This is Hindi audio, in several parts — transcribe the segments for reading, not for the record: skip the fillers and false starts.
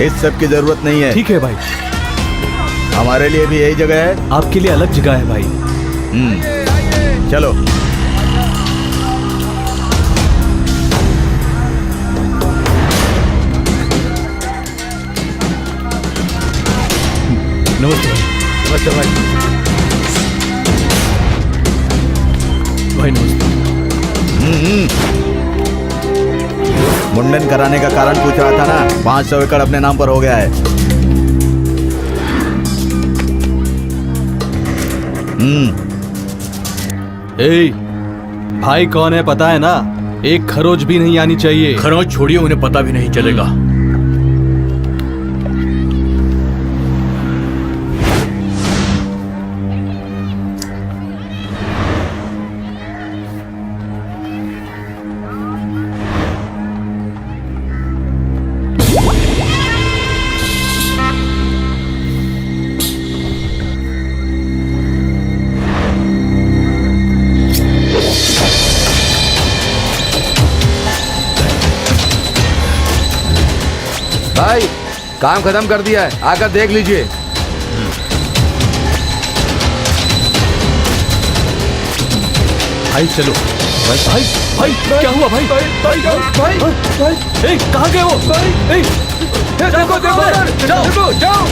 इस सब की जरूरत नहीं है। ठीक है भाई, हमारे लिए भी यही जगह है। आपके लिए अलग जगह है भाई। चलो। नमस्ते नमस्ते भाई। भाई नमस्ते। मुंडन कराने का कारण पूछ रहा था ना। 500 एकड़ अपने नाम पर हो गया है। भाई कौन है पता है ना? एक खरोच भी नहीं आनी चाहिए। खरोच छोड़िए, उन्हें पता भी नहीं चलेगा। भाई काम खत्म कर दिया है, आकर देख लीजिए। भाई चलो। भाई भाई क्या हुआ भाई? कहाँ गए वो? देखो देखो जाओ।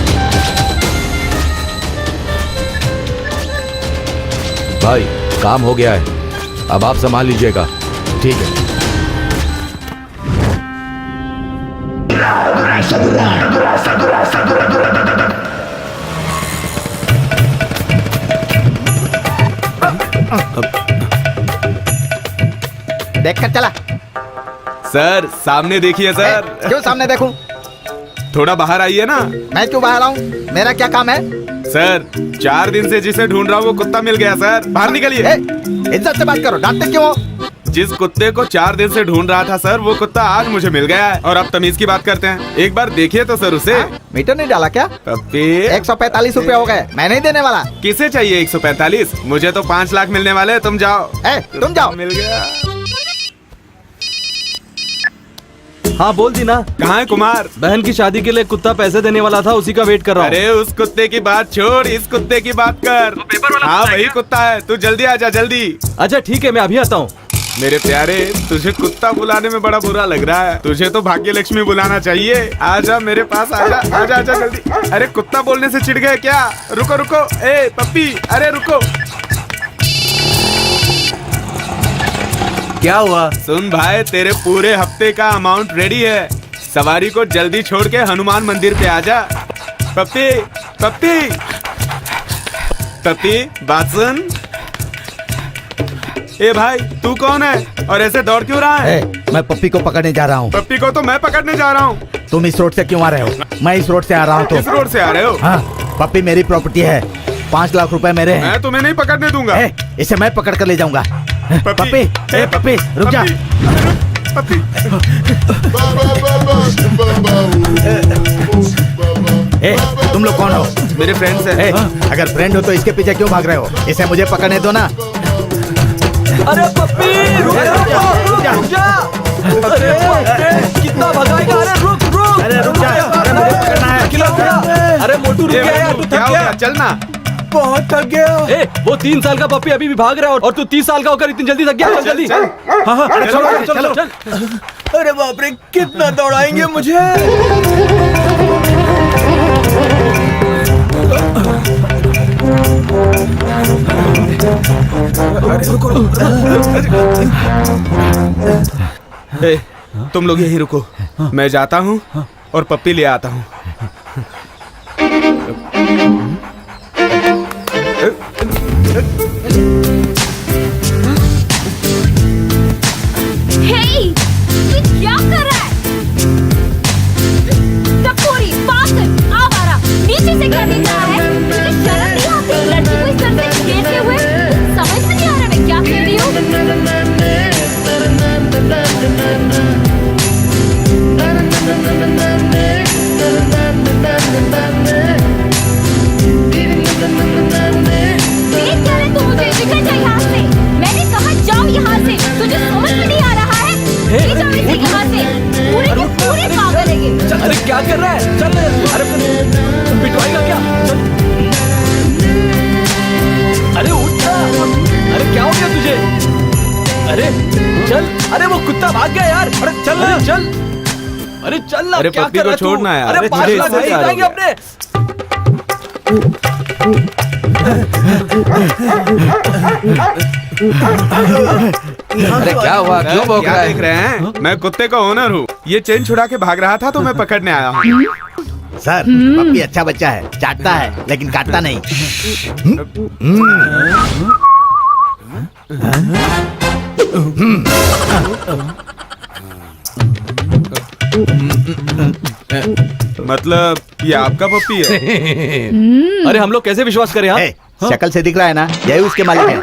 भाई काम हो गया है, अब आप संभाल लीजिएगा। ठीक है। देखकर चला। सर सामने देखिए सर। क्यों सामने देखूं? थोड़ा बाहर आइए ना। मैं क्यों बाहर आऊं? मेरा क्या काम है? सर 4 दिन से जिसे ढूंढ रहा हूँ वो कुत्ता मिल गया सर। बाहर निकलिए। इज्जत से बात करो, डांटते क्यों? जिस कुत्ते को 4 दिन से ढूंढ रहा था सर, वो कुत्ता आज मुझे मिल गया है। और अब तमीज की बात करते हैं। एक बार देखिए तो सर उसे। मीटर नहीं डाला क्या? पप्पी 145 रुपए हो गए, मैं नहीं देने वाला। किसे चाहिए 145? मुझे तो 5 लाख मिलने वाले हैं। तुम जाओ। तुम जाओ। मिल गया। हाँ बोल दी ना। कहाँ है कुमार? बहन की शादी के लिए कुत्ता पैसे देने वाला था, उसी का वेट कर रहा हूँ। अरे उस कुत्ते की बात छोड़, इस कुत्ते की बात कर। हाँ वही कुत्ता है। तू जल्दी आजा जल्दी। अच्छा ठीक है, मैं अभी आता हूँ। मेरे प्यारे, तुझे कुत्ता बुलाने में बड़ा बुरा लग रहा है। तुझे तो भाग्य लक्ष्मी बुलाना चाहिए। आजा मेरे पास, आजा आजा आजा जल्दी। अरे कुत्ता बोलने से चिढ़ गए क्या? रुको रुको, ए पप्पी, अरे रुको। क्या हुआ? सुन भाई, तेरे पूरे हफ्ते का अमाउंट रेडी है। सवारी को जल्दी छोड़ के हनुमान मंदिर पे आजा। पप्पी पप्पी पप्पी, बात सुन। ए भाई तू कौन है और ऐसे दौड़ क्यों रहा है? मैं पप्पी को पकड़ने जा रहा हूँ। पप्पी को तो मैं पकड़ने जा रहा हूँ। तुम इस रोड से क्यों आ रहे हो? मैं इस रोड से आ रहा हूँ। इस रोड से आ रहे हो? हाँ, पप्पी मेरी प्रॉपर्टी है। 5 लाख रुपए मेरे हैं। मैं तुम्हें नहीं पकड़ने दूंगा। इसे मैं पकड़ कर ले जाऊंगा। पप्पी, पप्पी रुक जा। पप्पी तुम लोग कौन हो? मेरे फ्रेंड्स हैं। अगर फ्रेंड हो तो इसके पीछे क्यों भाग रहे हो? इसे मुझे पकड़ने दो ना। अरे पप्पी रुक जा। अरे कितना भगाएगा? अरे रुक। अरे रुक जा, मुझे पकड़ना है। अरे मोटू रुक गया यार, तू क्या थक हो गया? गया? चलना। बहुत थक गया। वो 3 साल का पप्पी अभी भी भाग रहा है और तू 30 साल का होकर इतनी जल्दी थक गया? जल्दी। हाँ चलो। अरे बाप रे, कितना दौड़ाएंगे मुझे? तुम लोग यहीं रुको, मैं जाता हूँ और पप्पी ले आता हूँ। Hey, तू क्या कर रहा है? टपोरी, पागल, आवारा, नीचे से क्या देख रहा है? तुझे शर्म नहीं आती? लड़की को इस तरह से छेड़ते हुए समझ में नहीं आ रहा मैं क्या कह रही हूँ? अरे वो कुत्ता भाग गया यार। अरे चल ना चल। अरे चल ना। अरे क्या पप्पी कर को रहा है तू? छोड़ना यार। अरे 5 तुझे लाख इससे नहीं प्यार हो जाएंगे गया। अपने। अरे क्या हुआ, क्यों भौंक क्या रहा देख है? रहे हैं? मैं कुत्ते का ओनर हूँ। ये चेन छुड़ा के भाग रहा था तो मैं पकड़ने आया हूँ। सर पप्पी अच्छा बच्चा है, चाटता है लेकिन काटता नहीं। मतलब ये आपका पप्पी है? अरे हम लोग कैसे विश्वास करें हाँ? ए, शक्ल से दिख रहा है ना, यही उसके मालिक है।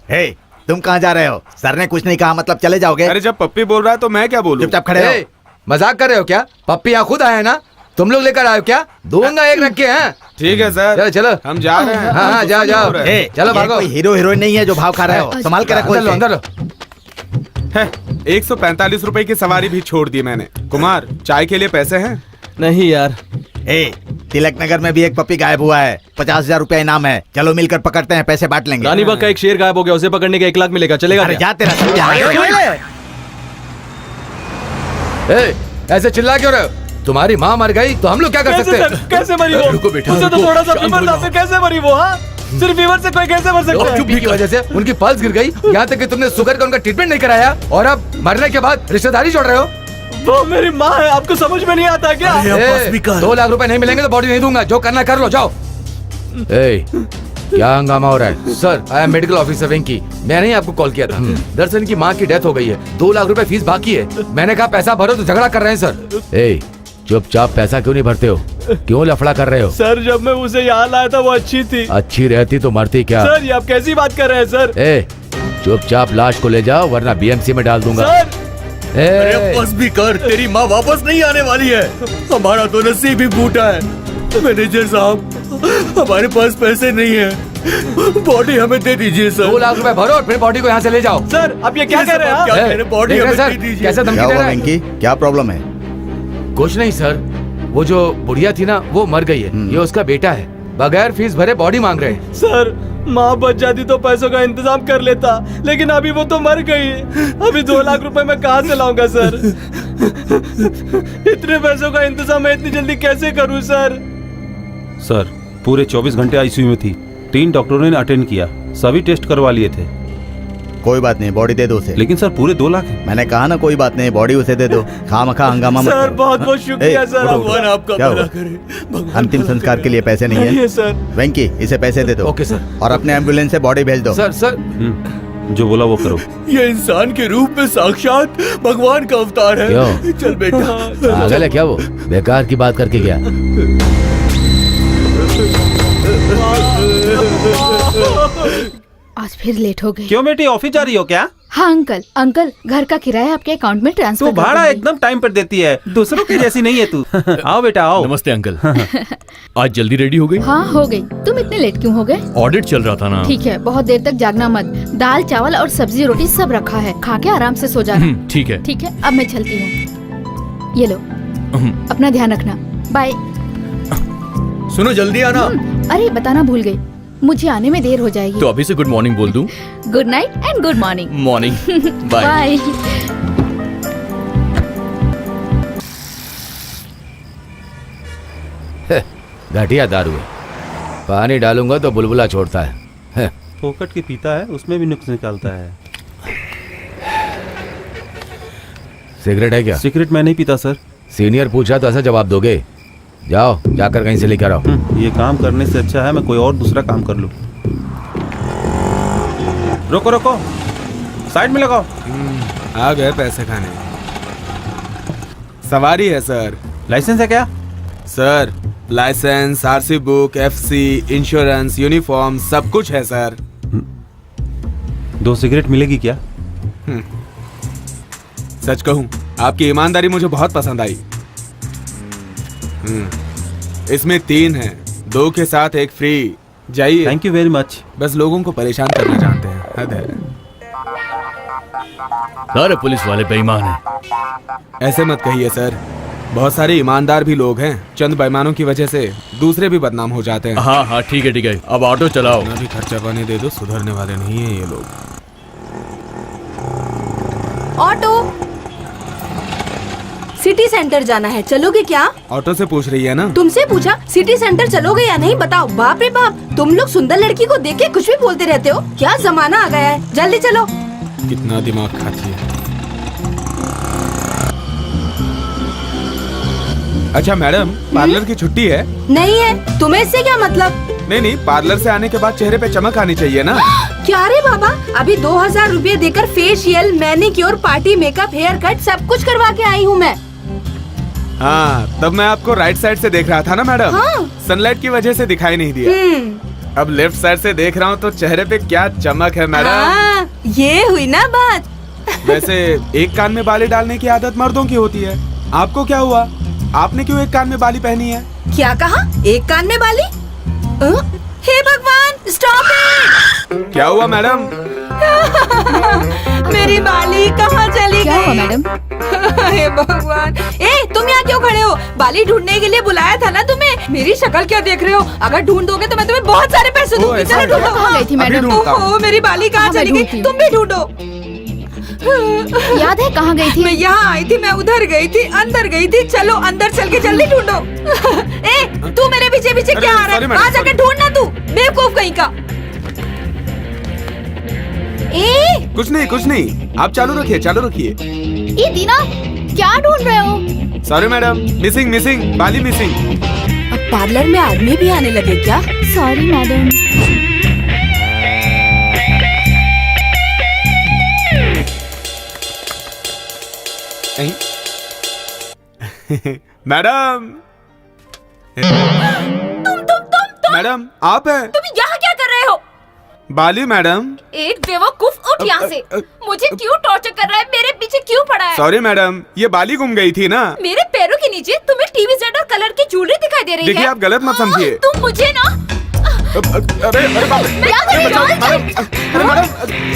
हे, तुम कहाँ जा रहे हो? सर ने कुछ नहीं कहा मतलब चले जाओगे? अरे जब पप्पी बोल रहा है तो मैं क्या बोलूं? चुपचाप खड़े ए, हो। मजाक कर रहे हो क्या? पप्पी यहाँ खुद आया ना, तुम लोग लेकर आए हो क्या? दूंगा एक रख के हैं। ठीक है सर, चलो चलो, हम जा रहे हैं। हाँ, जाओ, जाओ। ए, चलो ये भागो। कोई हीरो हीरोइन नहीं है जो भाव खा रहे हो। संभाल के रखो अंदर लो, इसे। अंदर लो। है, 145 रुपए की सवारी भी छोड़ दी मैंने। कुमार, चाय के लिए पैसे हैं? नहीं यार। ए, तिलक नगर में भी एक पप्पी गायब हुआ है, 50,000 रुपया इनाम है। चलो मिलकर पकड़ते हैं, पैसे बांट लेंगे। रानी बाग का एक शेर गायब हो गया, उसे पकड़ने के 1 लाख मिलेगा। चलेगा अरे क्या? जा तेरा सब ए, ऐसे चिल्ला क्यों रहे हो? तुम्हारी माँ मर गई तो हम लोग क्या कर कैसे सकते सर? हैं? कैसे मरी वो? रुको बेटा, उसे तो रुको, थोड़ा सा शांत फीवर हो था, जाओ। फिर कैसे मरी वो? हाँ, सिर्फ फीवर से कोई कैसे मर सकता है? पी की वजह से उनकी पल्स गिर गई, यहाँ तक कि तुमने शुगर का उनका ट्रीटमेंट नहीं कराया और अब मरने के बाद रिश्तेदारी जोड़ रहे हो। वो मेरी माँ है, आपको समझ में नहीं आता क्या? ए, 2 लाख रुपए नहीं मिलेंगे तो बॉडी नहीं दूंगा, जो करना कर लो, जाओ। ए, क्या हंगामा हो रहा है? Sir, I am medical officer Venky. मैंने ही आपको कॉल किया था। दरअसल की माँ की डेथ हो गई है, 2 लाख रुपए फीस बाकी है। मैंने कहा पैसा भरो तो झगड़ा कर रहे हैं सर। ए, चुपचाप पैसा क्यों नहीं भरते हो? क्यों लफड़ा कर रहे हो? सर जब मैं उसे यहाँ लाया था वो अच्छी थी। अच्छी रहती तो मरती क्या? सर ये आप कैसी बात कर रहे हैं सर? ए, चुपचाप लाश को ले जाओ वरना बीएमसी में डाल दूंगा। सर ए, बस भी कर, तेरी माँ वापस नहीं आने वाली है। हमारा तो नसीब ही फूटा है। मैनेजर साहब, हमारे पास पैसे नहीं है, बॉडी हमें दे दीजिए सर। 2 लाख रुपए भरो और फिर बॉडी को यहाँ से ले जाओ। सर आप ये क्या कह रहे हैं? क्या हाँ? कह रहे हैं? बॉडी देख रहे हमें सर, दे दीजिए। कैसे धमकी क्या दे हुआ रहा है? वेंकी, क्या प्रॉब्लम है? कुछ नहीं सर, वो जो बुढ़िया थी ना वो मर गई है, ये उसका बेटा है। बगैर फीस भरे बॉडी मांग रहे हैं। सर माँ बच जाती तो पैसों का इंतजाम कर लेता, लेकिन अभी वो तो मर गई। अभी 2 लाख रुपए मैं कहाँ से लाऊंगा सर? इतने पैसों का इंतजाम मैं इतनी जल्दी कैसे करूँ सर? सर पूरे 24 घंटे आईसीयू में थी, 3 डॉक्टरों ने अटेंड किया, सभी टेस्ट करवा लिए थे। कोई बात नहीं, बॉडी दे दो उसे। लेकिन सर पूरे 2 लाख है। मैंने कहा ना कोई बात नहीं, बॉडी उसे दे दो। खामखा हंगामा मत सर करो। बहुत बहुत शुक्रिया ए, सर। उठो, भगवान आपका क्या भला हुआ? करे। अंतिम संस्कार के लिए पैसे नहीं नहीं है? है सर। वेंकी इसे पैसे दे दो। Okay sir. और अपने एम्बुलेंस से बॉडी भेज दो। सर सर, जो बोला वो करो। ये इंसान के रूप में साक्षात भगवान का अवतार है। क्यों? चल बेटा। पागल है क्या वो? बेकार की बात करके गया। आज फिर लेट हो गई। क्यों बेटी, ऑफिस जा रही हो क्या? हाँ अंकल, अंकल घर का किराया आपके अकाउंट में ट्रांसफर तू कर भाड़ा दूंगी। एकदम टाइम पर देती है, दूसरों की जैसी नहीं है तू। आओ बेटा आओ। नमस्ते अंकल। आज जल्दी रेडी हो गई? हाँ हो गई। तुम इतने लेट क्यों हो गए? ऑडिट चल रहा था ना। ठीक है, बहुत देर तक जागना मत। दाल चावल और सब्जी रोटी सब रखा है, खा के आराम से सो जाना। ठीक है। ठीक है, अब मैं चलती हूँ। ये लो, अपना ध्यान रखना। बाय। सुनो जल्दी आना। अरे बताना भूल गई, मुझे आने में देर हो जाएगी। तो अभी से गुड मॉर्निंग बोल दूं? Good night and good morning. Morning. Bye. Bye. घटिया दारू है, पानी डालूंगा तो बुलबुला छोड़ता है। फोकट की पीता है, उसमें भी नुक्स निकालता है। सिगरेट है क्या? सिगरेट मैं नहीं पीता सर। सीनियर पूछा तो ऐसा जवाब दोगे? जाओ जाकर कहीं से लेकर आओ। ये काम करने से अच्छा है मैं कोई और दूसरा काम कर लूं। रोको रोको, साइड में लगाओ। आ गए पैसे खाने। सवारी है सर। लाइसेंस है क्या? Sir licence, RC book, FC, insurance, uniform सब कुछ है सर। 2 सिगरेट मिलेगी क्या? सच कहूं आपकी ईमानदारी मुझे बहुत पसंद आई। इसमें 3 हैं, 2 के साथ 1 फ्री। जाइए। Thank you very much. बस लोगों को परेशान करना जानते हैं, हद है। सारे पुलिस वाले बेईमान हैं। ऐसे मत कहिए सर, बहुत सारे ईमानदार भी लोग हैं, चंद बेईमानों की वजह से दूसरे भी बदनाम हो जाते हैं। हाँ हाँ ठीक है, अब ऑटो चलाओ। अपना भी खर्चा पानी दे दो, सुधरने वाले नहीं है ये लोग। ऑटो। सिटी सेंटर जाना है, चलोगे क्या? ऑटो से पूछ रही है ना? तुमसे पूछा सिटी सेंटर चलोगे या नहीं, बताओ। बाप रे बाप, तुम लोग सुंदर लड़की को देख के कुछ भी बोलते रहते हो। क्या जमाना आ गया है, जल्दी चलो। कितना दिमाग खाती है। अच्छा मैडम, पार्लर की छुट्टी है? नहीं है, तुम्हें इससे क्या मतलब? नहीं, पार्लर से आने के बाद चेहरे पे चमक आनी चाहिए ना। क्या रे बाबा, अभी 2000 रुपए देकर facial, manicure, party makeup, hair cut सब कुछ करवा के आई हूँ मैं। हाँ, तब मैं आपको राइट साइड से देख रहा था ना मैडम। हाँ। सनलाइट की वजह से दिखाई नहीं दिया। अब लेफ्ट साइड से देख रहा हूँ तो चेहरे पे क्या चमक है मैडम। हाँ, ये हुई ना बात। वैसे एक कान में बाली डालने की आदत मर्दों की होती है, आपको क्या हुआ? आपने क्यों एक कान में बाली पहनी है? क्या कहा? एक कान में बाली? हे भगवान, स्टॉप इट! क्या हुआ मैडम? मेरी बाली कहाँ चली क्या हुआ गई? मैडम? हे भगवान, तुम यहाँ क्यों खड़े हो? बाली ढूंढने के लिए बुलाया था ना तुम्हें। मेरी शक्ल क्या देख रहे हो? अगर ढूंढोगे तो मैं तुम्हें बहुत सारे पैसे दूंगी। ऐसा चलो है? ढूंढो। कहाँ गई थी मैडम? अभी ढूंढता हूँ। ओहो, मेरी बाली कहाँ हाँ, मैं चली गई? ढूंढती हूँ। तुम भी ढूंढो। याद है कहाँ गई थी? मैं यहाँ आई थी, मैं उधर गई थी, अंदर गई थी। चलो अंदर चल के जल्दी ढूंढो। तू मेरे पीछे पीछे अरे, क्या आ रहा sorry है? madam, आ जाकर ढूंढना तू, बेवकूफ कहीं का। कुछ नहीं, आप चालू रखिए। ये दीना, क्या ढूंढ रहे हो? सॉरी मैडम, मिसिंग, बाली मिसिंग। अब पार्लर में आदमी भी आने लगे क्या? Sorry madam. मैडम, मैडम आप हैं? तुम यहाँ क्या कर रहे हो? बाली मैडम। एक बेवकूफ, उठ यहाँ से। मुझे क्यों टॉर्चर कर रहा है? मेरे पीछे क्यों पड़ा है? सॉरी मैडम, ये बाली गुम गई थी ना। मेरे पैरों के नीचे तुम्हें टीवी सेट और कलर की ज्वेलरी दिखाई दे रही है। देखिए, आप गलत मत समझिए। तुम मुझे ना अरे बाप रे, क्या कर रही हो? अरे मैडम,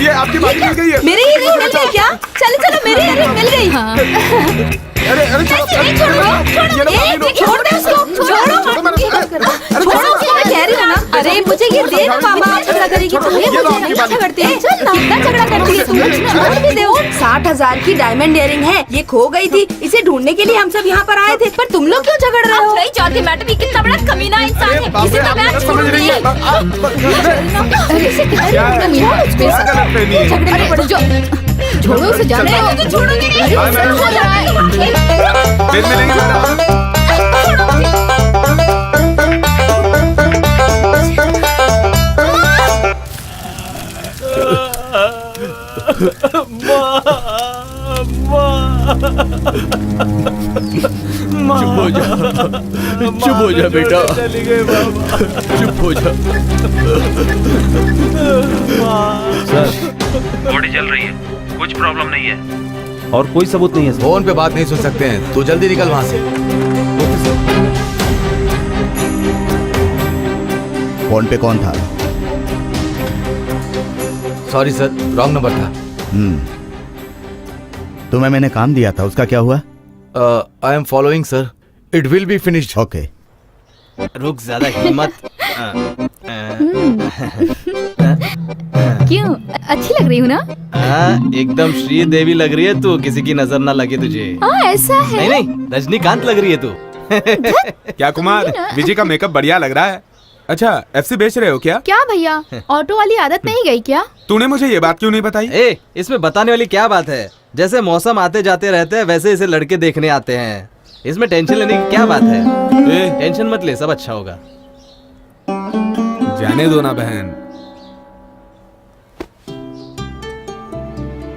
ये आपकी बाली मिल गई है। मेरी इयररिंग मिल गई क्या? चलो मेरी इयररिंग मिल गई। हाँ। अरे चलो, नहीं, छोड़ो, ये लो, बाली लो। छोड़ दे उसको, छोड़ो उसको, मैं कह रही हूँ ना। अरे मुझे ये दे ना बाबा, झगड़ा करेगी तो ये मुझे नहीं झगड़ते हैं। चल ना, क्या झगड़ा करती है तू? छोड़ भी दे। 60,000 की डायमंड इयररिंग है, ये खो गई थी। इसे ढूंढने के लिए हम सब यहाँ पर आए थे, पर तुम लोग क्यों झगड़ रहे अब हो? नहीं चाहती मैडम, ये कितना बड़ा कमीना इंसान है। इसे तो मैं समझ छोड़ूंगी। रही है। अरे इसे कितना क्या है? झगड़ा मिला मुझ पे? क्या गलत फहमी है? झगड़े में पड़ जाओ। छोड़ो उसे, जाने दो। मैं तो छोड़ूंगी नहीं। अरे उसे हो रहा है। फिर मिलेंगे मैडम। चुप हो जा बेटा, चली गई बाबा। चुप हो जा। बॉडी जल रही है, कुछ प्रॉब्लम नहीं है और कोई सबूत नहीं है सर। फोन पे बात नहीं सुन सकते हैं, तो जल्दी निकल वहाँ से। फोन पे कौन था? सॉरी सर, रॉन्ग नंबर था। तुम्हें मैंने काम दिया था, उसका क्या हुआ? I am following sir, it will be finished. Okay. रुक, ज्यादा हिम्मत। क्यों, अच्छी लग रही हूँ ना? एकदम श्रीदेवी लग रही है तू, किसी की नजर ना लगे तुझे। हाँ ऐसा है। नहीं, रजनीकांत लग रही है तू। क्या कुमार, विजय का मेकअप बढ़िया लग रहा है। अच्छा, एफसी बेच रहे हो क्या? क्या भैया, ऑटो वाली आदत नहीं गई क्या? तूने मुझे ये बात क्यों नहीं बताई? इसमें बताने वाली क्या बात है? जैसे मौसम आते जाते रहते हैं, वैसे इसे लड़के देखने आते हैं। इसमें टेंशन लेने की क्या बात है? टेंशन मत ले, सब अच्छा होगा। जाने दो ना बहन।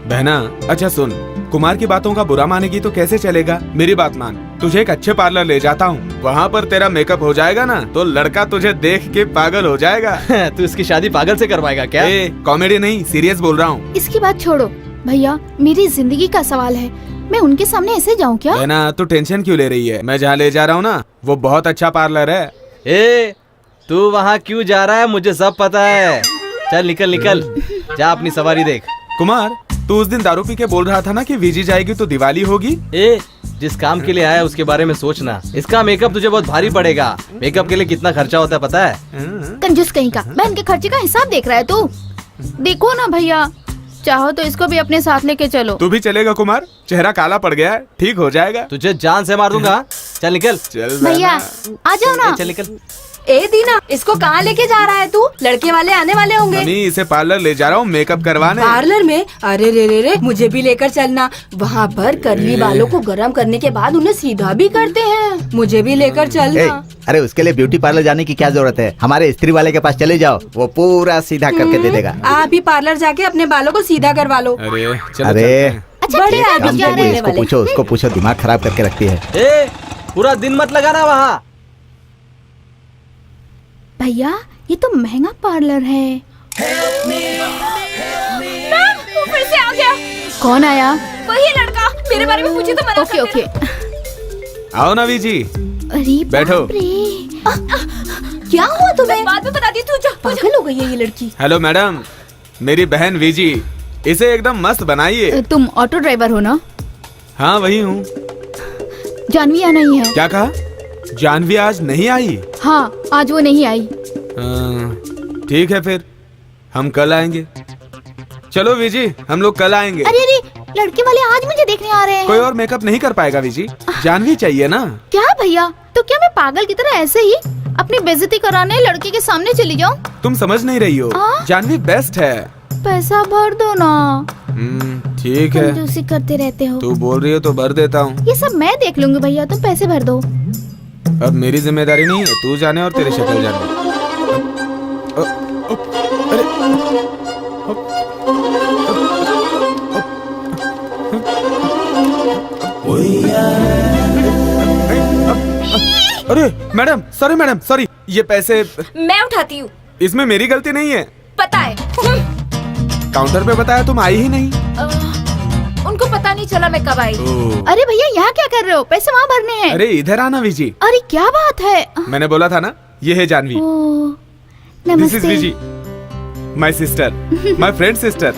बहना, अच्छा सुन, कुमार की बातों का बुरा मानेगी तो कैसे चलेगा? मेरी बात मान, तुझे एक अच्छे पार्लर ले जाता हूँ, वहाँ पर तेरा मेकअप हो जाएगा ना, तो लड़का तुझे देख के पागल हो जाएगा। तू इसकी शादी पागल से करवाएगा क्या? कॉमेडी नहीं, सीरियस बोल रहा हूँ। इसकी बात छोड़ो भैया, मेरी जिंदगी का सवाल है, मैं उनके सामने ऐसे जाऊँ क्या? बहना, तू टेंशन क्यों ले रही है? मैं जहाँ ले जा रहा हूँ ना, वो बहुत अच्छा पार्लर है। तू वहाँ क्यों जा रहा है? मुझे सब पता है। चल निकल निकल, जा अपनी सवारी देख। कुमार, तू उस दिन दारू पी के बोल रहा था ना कि वीजी जाएगी तो दिवाली होगी। जिस काम के लिए आया उसके बारे में सोचना। इसका मेकअप तुझे बहुत भारी पड़ेगा। मेकअप के लिए कितना खर्चा होता है पता है? कंजूस कहीं का, बहन के खर्चे का हिसाब देख रहा है तू। देखो ना भैया, चाहो तो इसको भी अपने साथ लेके चलो। तू भी चलेगा कुमार? चेहरा काला पड़ गया है, ठीक हो जाएगा। तुझे जान से मार दूंगा। चल निकल। चल भैया आ जाओ ना। चल निकल। ए दीना, इसको कहाँ लेके जा रहा है तू? लड़के वाले आने वाले होंगे। मम्मी इसे पार्लर ले जा रहा हूँ मेकअप करवाने। पार्लर में? अरे रे, मुझे भी लेकर चलना। वहाँ पर कर्ली बालों को गर्म करने के बाद उन्हें सीधा भी करते हैं। मुझे भी लेकर चलना। अरे उसके लिए ब्यूटी पार्लर जाने की क्या जरूरत है? हमारे स्त्री वाले के पास चले जाओ, वो पूरा सीधा करके दे देगा। आप ही पार्लर जाके अपने बालों को सीधा करवा लो। अरे चलो अरे अच्छा बड़े ठीक है, आदमी अभी जा जा रहे रहे हैं। इसको पूछो, उसको पूछो, दिमाग खराब करके रखती है। ए, पूरा दिन मत लगाना वहाँ। भैया ये तो महंगा पार्लर है। वो फिर से आ गया। कौन आया? वही लड़का, मेरे बारे में पूछे तो मना ओके कर ओके। आओ नवी जी। अरे बैठो। बाप रे। क्या हुआ तुम्हें? बाद में बता दी तू। जा पागल हो गई है ये लड़की। हेलो मैडम, मेरी बहन वीजी, इसे एकदम मस्त बनाइए। तुम ऑटो ड्राइवर हो ना? हाँ वही हूँ। जानवी आ नहीं है? क्या कहा? जानवी आज नहीं आई? हाँ आज वो नहीं आई। ठीक है फिर हम कल आएंगे। चलो विजी, हम लोग कल आएंगे। अरे लड़के वाले आज मुझे देखने आ रहे हैं। कोई और मेकअप नहीं कर पाएगा विजी, जानवी चाहिए ना। क्या भैया, तो क्या मैं पागल की तरह ऐसे ही अपनी बेइज्जती कराने लड़के के सामने चली जाऊं? तुम समझ नहीं रही हो, जानवी बेस्ट है। पैसा भर दो ना। ठीक है, कंजूसी करते रहते हो। तू बोल रही हो तो भर देता हूँ। ये सब मैं देख लूंगी भैया, तुम पैसे भर दो। अब मेरी जिम्मेदारी नहीं है, तू जाने और तेरी शक्ल जाने। अरे मैडम, सॉरी मैडम, सॉरी। ये पैसे मैं उठाती हूँ। इसमें मेरी गलती नहीं है। पता है। काउंटर पे बताया तुम आई ही नहीं। उनको पता नहीं चला मैं कब आई। अरे भैया यहाँ क्या कर रहे हो? पैसे वहाँ भरने हैं। अरे इधर आना विजी। अरे क्या बात है? मैंने बोला था ना, ये है जानवी। ओह, this is namaste. Viji, my sister, my friend sister.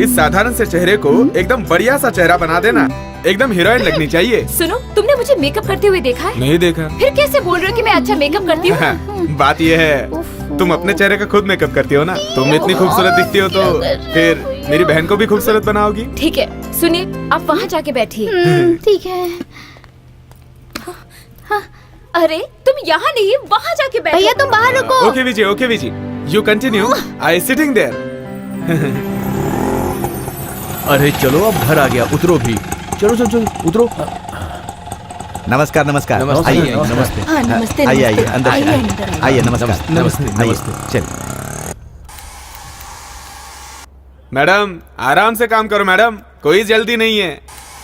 इस साधारण से चेहरे को एकदम बढ़िया सा चेहरा बना देना, एकदम हीरोइन लगनी चाहिए। सुनो, तुमने मुझे मेकअप करते हुए देखा है? नहीं देखा। फिर कैसे बोल रहे हो कि मैं अच्छा मेकअप करती हूँ? बात ये है, तुम अपने चेहरे का खुद मेकअप करती हो ना। तुम इतनी खूबसूरत दिखती हो तो फिर मेरी बहन को भी खूबसूरत बनाओगी। ठीक है, सुनिए, आप वहाँ जाके बैठिए। ठीक है अरे तुम यहाँ नहीं, वहाँ जाके बैठो। भैया तुम बाहर रुको। Okay Viji, you continue, I sitting there. अरे चलो अब घर आ गया, उतरो भी। चलो उतरो। नमस्कार। नमस्ते। आइए, नमस्ते। हाँ नमस्ते। आइए नमस्ते। अंदर से आइए, अंदर आइए। आइए। नमस्कार। नमस्ते। चलिए। मैडम आराम से काम करो मैडम, कोई जल्दी नहीं है।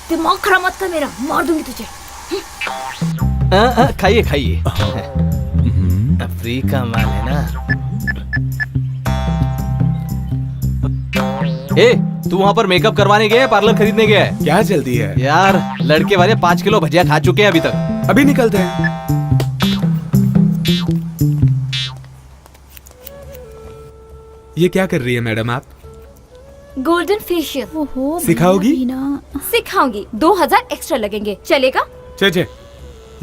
दिमाग खराब मत कर मेरा, मार दूंगी तुझे। खाइए खाइए। फ्री का माल है ना। ए, तू वहाँ पर मेकअप करवाने गया है, पार्लर खरीदने गया है? क्या जल्दी है यार, लड़के वाले 5 किलो भजिया खा चुके हैं अभी तक। अभी निकलते हैं। ये क्या कर रही है मैडम आप? गोल्डन फेशियल ओहो, सिखाओगी? भैया, सिखाऊंगी। 2000 एक्स्ट्रा लगेंगे, चलेगा? चे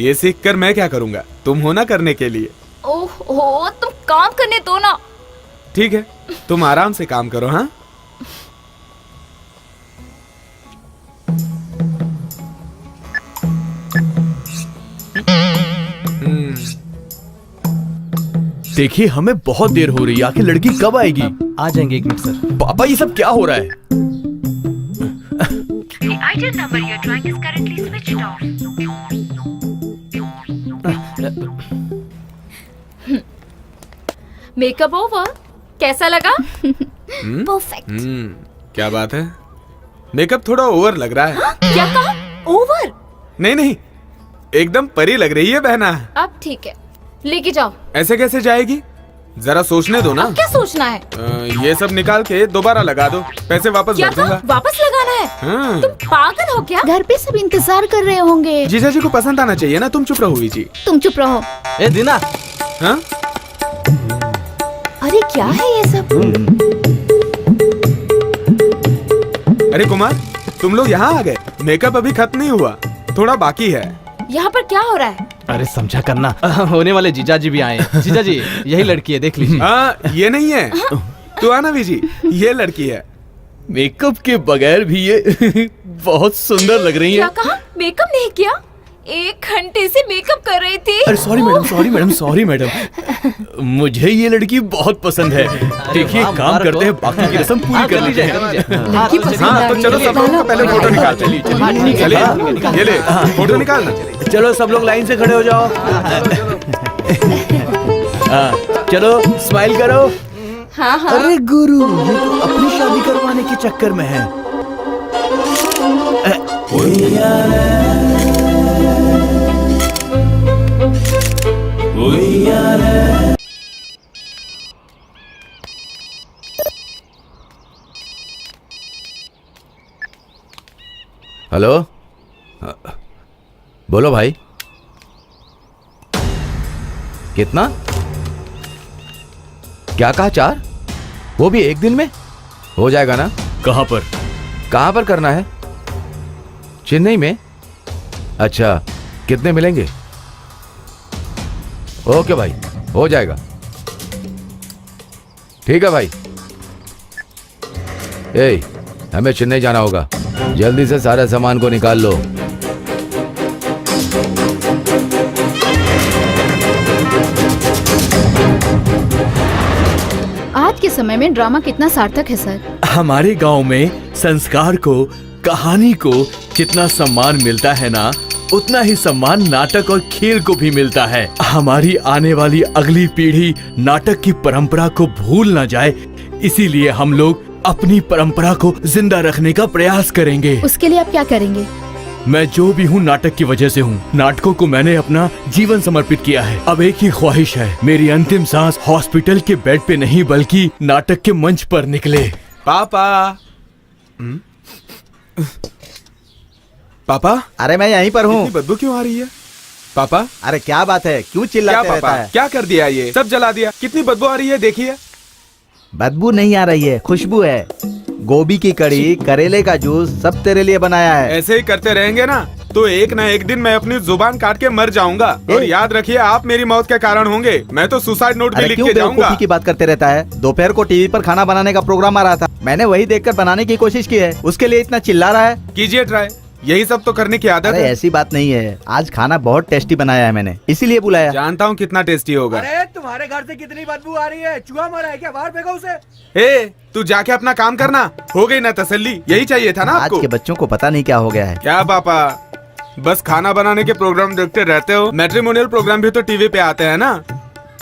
ये सीख कर मैं क्या करूंगा, तुम हो ना करने के लिए। ओहो, तुम काम करने दो ना। ठीक है, तुम आराम से काम करो। हाँ देखिए हमें बहुत देर हो रही है, आखिर लड़की कब आएगी? आ जाएंगे, 1 मिनट सर। पापा ये सब क्या हो रहा है? मेकअप ओवर, कैसा लगा? परफेक्ट। क्या बात है, मेकअप थोड़ा ओवर लग रहा है। क्या कहा? ओवर? नहीं, एकदम परी लग रही है बहना। अब ठीक है, लेके जाओ। ऐसे कैसे जाएगी, जरा सोचने दो ना। अब क्या सोचना है? ये सब निकाल के दोबारा लगा दो, पैसे वापस क्या भर कहा? दूंगा। वापस लगाना है? हाँ। तुम पागल हो क्या? घर पे सब इंतजार कर रहे होंगे। जीजा जी को पसंद आना चाहिए ना, तुम चुप रहो जी। तुम चुप रहो। ए दीना, हाँ अरे क्या है ये सब? अरे कुमार, तुम लोग यहाँ आ गए। मेकअप अभी खत्म नहीं हुआ, थोड़ा बाकी है। यहाँ पर क्या हो रहा है? अरे समझा करना। होने वाले जीजा जी भी आए हैं। जीजा जी, यही लड़की है, देख लीजिए। हाँ ये नहीं है, तू आना विजी, ये लड़की है। मेकअप के बगैर भी ये बहुत सुंदर लग रही क्या है। कहा? मेकअप नहीं किया? 1 घंटे से मेकअप कर रही थी। अरे सॉरी मैडम, मुझे ये लड़की बहुत पसंद है। देखिए काम करते हैं, बाकी की रस्म पूरी कर लेते हैं। लड़की पसंद हाँ आ तो रही चलो है। सब लोग पहले फोटो निकाल। चलिए ये ले फोटो निकालना। चलो सब लोग लाइन से खड़े हो जाओ। हाँ, चलो स्माइल करो। हाँ हाँ। अरे गुरु, ये तो अपनी शादी करवाने के चक्कर में है। हेलो, बोलो भाई। कितना? क्या कहा? 4? वो भी एक दिन में हो जाएगा ना? कहाँ पर? कहाँ पर करना है? चेन्नई में? अच्छा, कितने मिलेंगे? ओके भाई, हो जाएगा। ठीक है भाई। ए, हमें चेन्नई जाना होगा, जल्दी से सारे सामान को निकाल लो। आज के समय में ड्रामा कितना सार्थक है सर। हमारे गांव में संस्कार को, कहानी को जितना सम्मान मिलता है ना, उतना ही सम्मान नाटक और खेल को भी मिलता है। हमारी आने वाली अगली पीढ़ी नाटक की परंपरा को भूल ना जाए, इसीलिए हम लोग अपनी परंपरा को जिंदा रखने का प्रयास करेंगे। उसके लिए आप क्या करेंगे? मैं जो भी हूँ नाटक की वजह से हूँ। नाटकों को मैंने अपना जीवन समर्पित किया है। अब एक ही ख्वाहिश है, मेरी अंतिम सांस हॉस्पिटल के बेड पे नहीं बल्कि नाटक के मंच पर निकले। पापा पापा, अरे मैं यहीं पर हूँ। इतनी बदबू क्यों आ रही है? पापा अरे क्या बात है, क्यों क्या चिल्लाते रहता पापा, है? क्या कर दिया? ये सब जला दिया। कितनी बदबू आ रही है, देखिए। बदबू नहीं आ रही है, खुशबू है। गोभी की कड़ी, करेले का जूस सब तेरे लिए बनाया है। ऐसे ही करते रहेंगे ना तो एक ना एक दिन मैं अपनी जुबान काट के मर जाऊंगा। और याद रखिए, आप मेरी मौत के कारण होंगे। मैं तो सुसाइड नोट भी अरे लिख क्यों के जाऊंगा। बेवकूफी की बात करते रहता है? दोपहर को टीवी पर खाना बनाने का प्रोग्राम आ रहा था, मैंने वही देखकर बनाने की कोशिश की है। उसके लिए इतना चिल्ला रहा है? कीजिए ट्राई, यही सब तो करने की आदत अरे है। ऐसी बात नहीं है, आज खाना बहुत टेस्टी बनाया है मैंने, इसीलिए बुलाया। जानता हूँ कितना टेस्टी होगा। अरे तुम्हारे घर से कितनी बदबू आ रही है? चूहा मरा है क्या? बाहर फेंको उसे। ए, तू जाके अपना काम करना। हो गई ना तसल्ली? यही चाहिए था ना आज आपको? के बच्चों को पता नहीं क्या हो गया है। क्या पापा, बस खाना बनाने के प्रोग्राम देखते रहते हो? मैट्रिमोनियल प्रोग्राम भी तो टीवी पे आते हैं ना।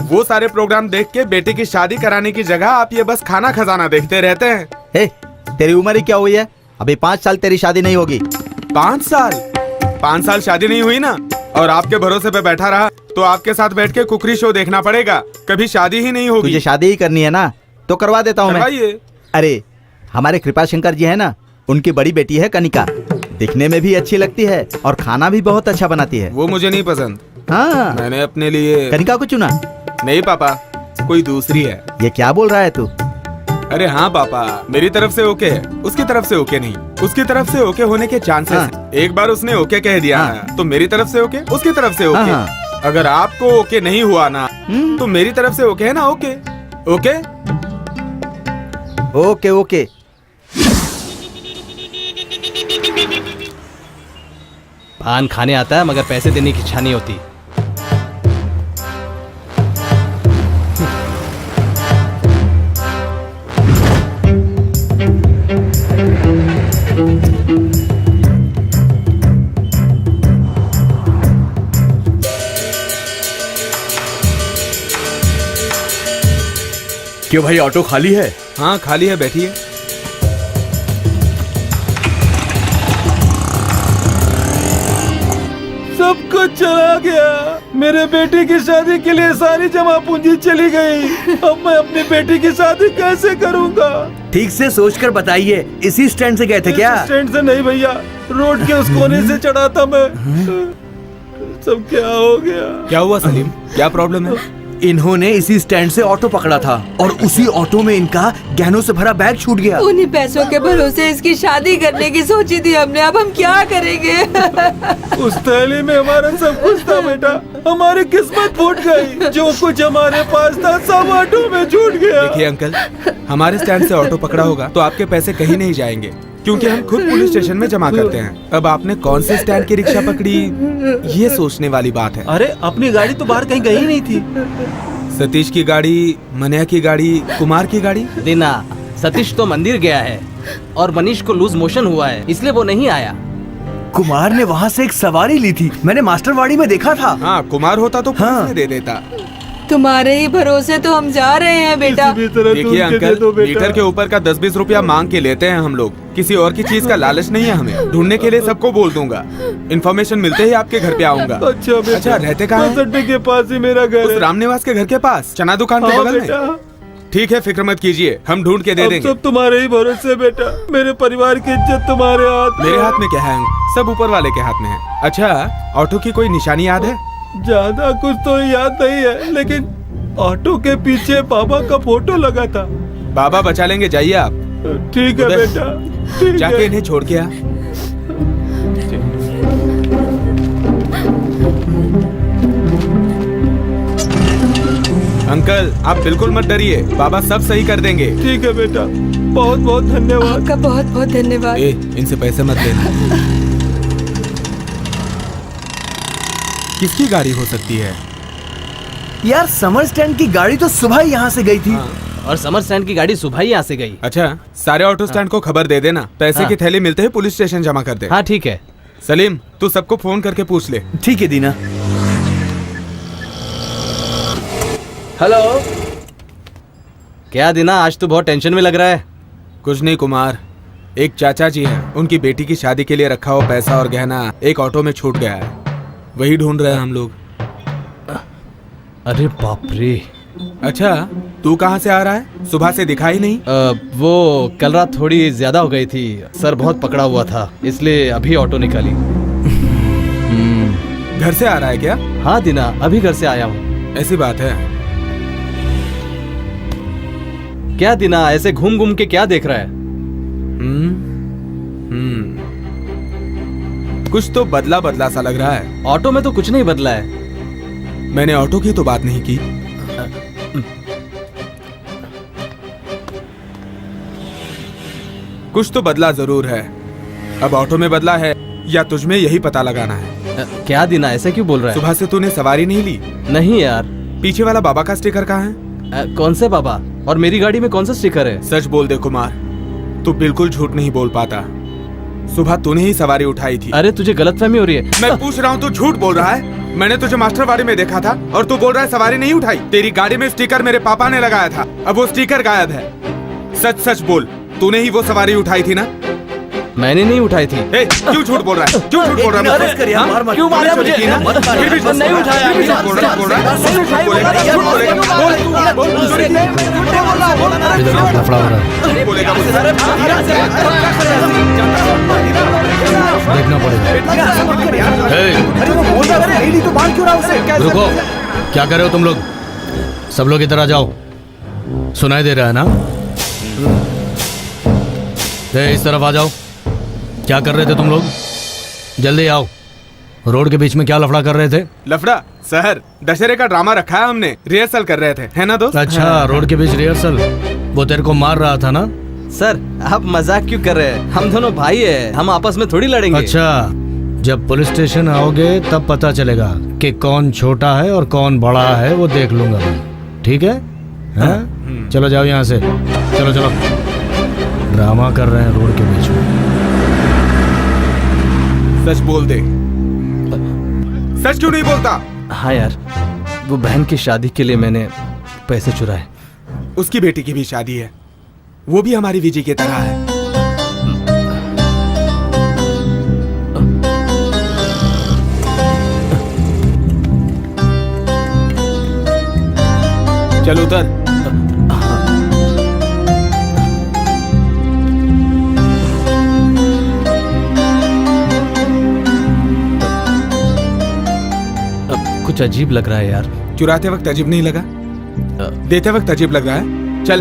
वो सारे प्रोग्राम देख के बेटे की शादी कराने की जगह आप ये बस खाना खजाना देखते रहते हैं। हे, तेरी उम्र ही क्या हुई है? अभी 5 साल तेरी शादी नहीं होगी। 5 साल? 5 साल शादी नहीं हुई ना, और आपके भरोसे पे बैठा रहा तो आपके साथ बैठ के कुकरी शो देखना पड़ेगा। कभी शादी ही नहीं होगी। तुझे शादी ही करनी है ना, तो करवा देता हूँ मैं। करवाइए। अरे हमारे कृपा शंकर जी है ना, उनकी बड़ी बेटी है कनिका। दिखने में भी अच्छी लगती है और खाना भी बहुत अच्छा बनाती है। वो मुझे नहीं पसंद। हाँ, मैंने अपने लिए कनिका को चुना। नहीं पापा, कोई दूसरी है। ये क्या बोल रहा है तू? अरे हाँ पापा, मेरी तरफ से ओके है, उसकी तरफ से ओके नहीं। उसकी तरफ से ओके होने के चांसेस हैं। एक बार उसने ओके कह दिया ना, तो मेरी तरफ से ओके, उसकी तरफ से ओके। हाँ। अगर आपको ओके नहीं हुआ ना, तो मेरी तरफ से ओके है ना? Okay okay okay okay. पान खाने आता है मगर पैसे देने की इच्छा नहीं होती। क्यों भाई, ऑटो खाली है? हाँ खाली है, बैठिए। सब कुछ चला गया। मेरे बेटे की शादी के लिए सारी जमा पूंजी चली गई। अब मैं अपनी बेटी की शादी कैसे करूंगा? ठीक से सोचकर बताइए। इसी स्टैंड से गए थे क्या? स्टैंड से नहीं भैया, रोड के उस कोने से चढ़ा था मैं। सब क्या हो गया? क्या हुआ सलीम, क्या प्रॉब्लम है? इन्होंने इसी स्टैंड से ऑटो पकड़ा था और उसी ऑटो में इनका गहनों से भरा बैग छूट गया। उन्हीं पैसों के भरोसे इसकी शादी करने की सोची थी हमने, अब हम क्या करेंगे? उस थैली में हमारा सब कुछ था बेटा, हमारी किस्मत फूट गई। जो कुछ हमारे पास था सब ऑटो में छूट गया। देखिए अंकल, हमारे स्टैंड से ऑटो पकड़ा होगा तो आपके पैसे कहीं नहीं जाएंगे, क्योंकि हम खुद पुलिस स्टेशन में जमा करते हैं। अब आपने कौन से स्टैंड की रिक्शा पकड़ी, ये सोचने वाली बात है। अरे अपनी गाड़ी तो बाहर कहीं गई नहीं थी। सतीश की गाड़ी, मनिया की गाड़ी, कुमार की गाड़ी। दीना, सतीश तो मंदिर गया है और मनीष को लूज मोशन हुआ है, इसलिए वो नहीं आया। कुमार ने वहाँ से एक सवारी ली थी, मैंने मास्टरवाड़ी में देखा था। हाँ, कुमार होता तो पुलिस ने दे देता। तुम्हारे ही भरोसे तो हम जा रहे हैं बेटा। देखिए अंकल, मीटर के ऊपर का 10-20 रुपया मांग के लेते हैं हम लोग। किसी और की चीज का लालच नहीं है हमें। ढूंढने के लिए सबको बोल दूंगा। इन्फॉर्मेशन मिलते ही आपके घर पे आऊंगा। अच्छा, रहते कहाँ हैं? अड्डे के पास ही मेरा घर उस है। रामनिवास के घर के पास, चना दुकान के बगल में। ठीक है, फिक्र मत कीजिए, हम ढूंढ के दे देंगे। सब तुम्हारे ही भरोसे बेटा, मेरे परिवार की इज्जत तुम्हारे हाथ। मेरे हाथ में क्या है? सब ऊपर वाले के हाथ में है। अच्छा, ऑटो की कोई निशानी याद है? ज्यादा कुछ तो याद नहीं है, लेकिन ऑटो के पीछे बाबा का फोटो लगा था। बाबा बचा लेंगे, जाइए आप। ठीक है उधर। बेटा, ठीक जाके है। इन्हें छोड़ के आ। अंकल, आप बिल्कुल मत डरिए, बाबा सब सही कर देंगे। ठीक है बेटा, बहुत बहुत धन्यवाद। आपका बहुत बहुत धन्यवाद। इनसे पैसे मत लेना। किसकी गाड़ी हो सकती है? यार समर स्टैंड की गाड़ी तो सुबह ही यहाँ से गई थी। और समर स्टैंड की गाड़ी सुबह ही यहाँ से गई। अच्छा, सारे ऑटो स्टैंड को खबर दे देना। पैसे हाँ। की थैली मिलते ही पुलिस स्टेशन जमा कर दे। हाँ ठीक है। सलीम, तू सबको फोन करके पूछ ले। ठीक है दीना। हेलो। क्या दीना, आज तो बहुत टेंशन में लग रहा है। कुछ नहीं कुमार, एक चाचा जी हैं, उनकी बेटी की शादी के लिए रखा हुआ पैसा और गहना एक ऑटो में छूट गया है, वही ढूंढ रहे हैं हम लोग। अरे बाप रे। अच्छा, तू कहाँ से आ रहा है? सुबह से दिखाई नहीं। वो कल रात थोड़ी ज्यादा हो गई थी, सर बहुत पकड़ा हुआ था, इसलिए अभी ऑटो निकाली। घर से आ रहा है क्या? हाँ दीना, अभी घर से आया हूँ। ऐसी बात है। क्या दीना, ऐसे घूम घूम के क्या देख रहा है? कुछ तो बदला बदला सा लग रहा है। ऑटो में तो कुछ नहीं बदला है। मैंने ऑटो की तो बात नहीं की। कुछ तो बदला जरूर है। अब ऑटो में बदला है या तुझमें, यही पता लगाना है। क्या दीना, ऐसे क्यों बोल रहा है? सुबह से तूने सवारी नहीं ली? नहीं यार। पीछे वाला बाबा का स्टिकर कहाँ है? कौन से बाबा? और मेरी गाड़ी में कौन सा स्टिकर है? सच बोल दे कुमार, तू बिल्कुल झूठ नहीं बोल पाता। सुबह तूने ही सवारी उठाई थी। अरे तुझे गलतफहमी हो रही है। मैं पूछ रहा हूँ, तू झूठ बोल रहा है। मैंने तुझे मास्टरवाड़ी में देखा था और तू बोल रहा है सवारी नहीं उठाई। तेरी गाड़ी में स्टिकर मेरे पापा ने लगाया था, अब वो स्टिकर गायब है। सच सच बोल, तूने ही वो सवारी उठाई थी ना? मैंने नहीं उठाई थी। क्यों झूठ बोल रहा है? क्यों झूठ बोल रहा है? क्यों मारा मुझे? फिर भी नहीं उठाया। फिर भी झूठ बोल रहा है। झूठ बोलेगा, झूठ बोलेगा। बोल, झूठ बोलेगा। देखना पड़ेगा। रुको, क्या कर रहे हो तुम लोग? सब लोग इधर आ जाओ। सुनाई दे रहा है ना? इस तरफ आ जाओ। क्या कर रहे थे तुम लोग? जल्दी आओ। रोड के बीच में क्या लफड़ा कर रहे थे? लफड़ा? सर, दशहरे का ड्रामा रखा है हमने, रिहर्सल कर रहे थे, है ना दोस्त? अच्छा, रोड के बीच रिहर्सल। वो तेरे को मार रहा था ना? सर, आप मजाक क्यों कर रहे हैं? हम दोनों भाई हैं, हम आपस में थोड़ी लड़ेंगे। अच्छा, जब पुलिस स्टेशन आओगे तब पता चलेगा कि कौन छोटा है और कौन बड़ा है, वो देख लूंगा मैं। ठीक है? हाँ? चलो जाओ यहाँ से। चलो चलो। ड्रामा कर रहे हैं रोड के बीच में। सच बोल दे। सच क्यों नहीं बोलता? हाँ यार, वो बहन की शादी के लिए मैंने पैसे चुराए। उसकी बेटी की भी शादी है, वो भी हमारी विजी की तरह है। चल उतर। कुछ अजीब लग रहा है यार। चुराते वक्त अजीब नहीं लगा? देते वक्त अजीब लग रहा है? चल।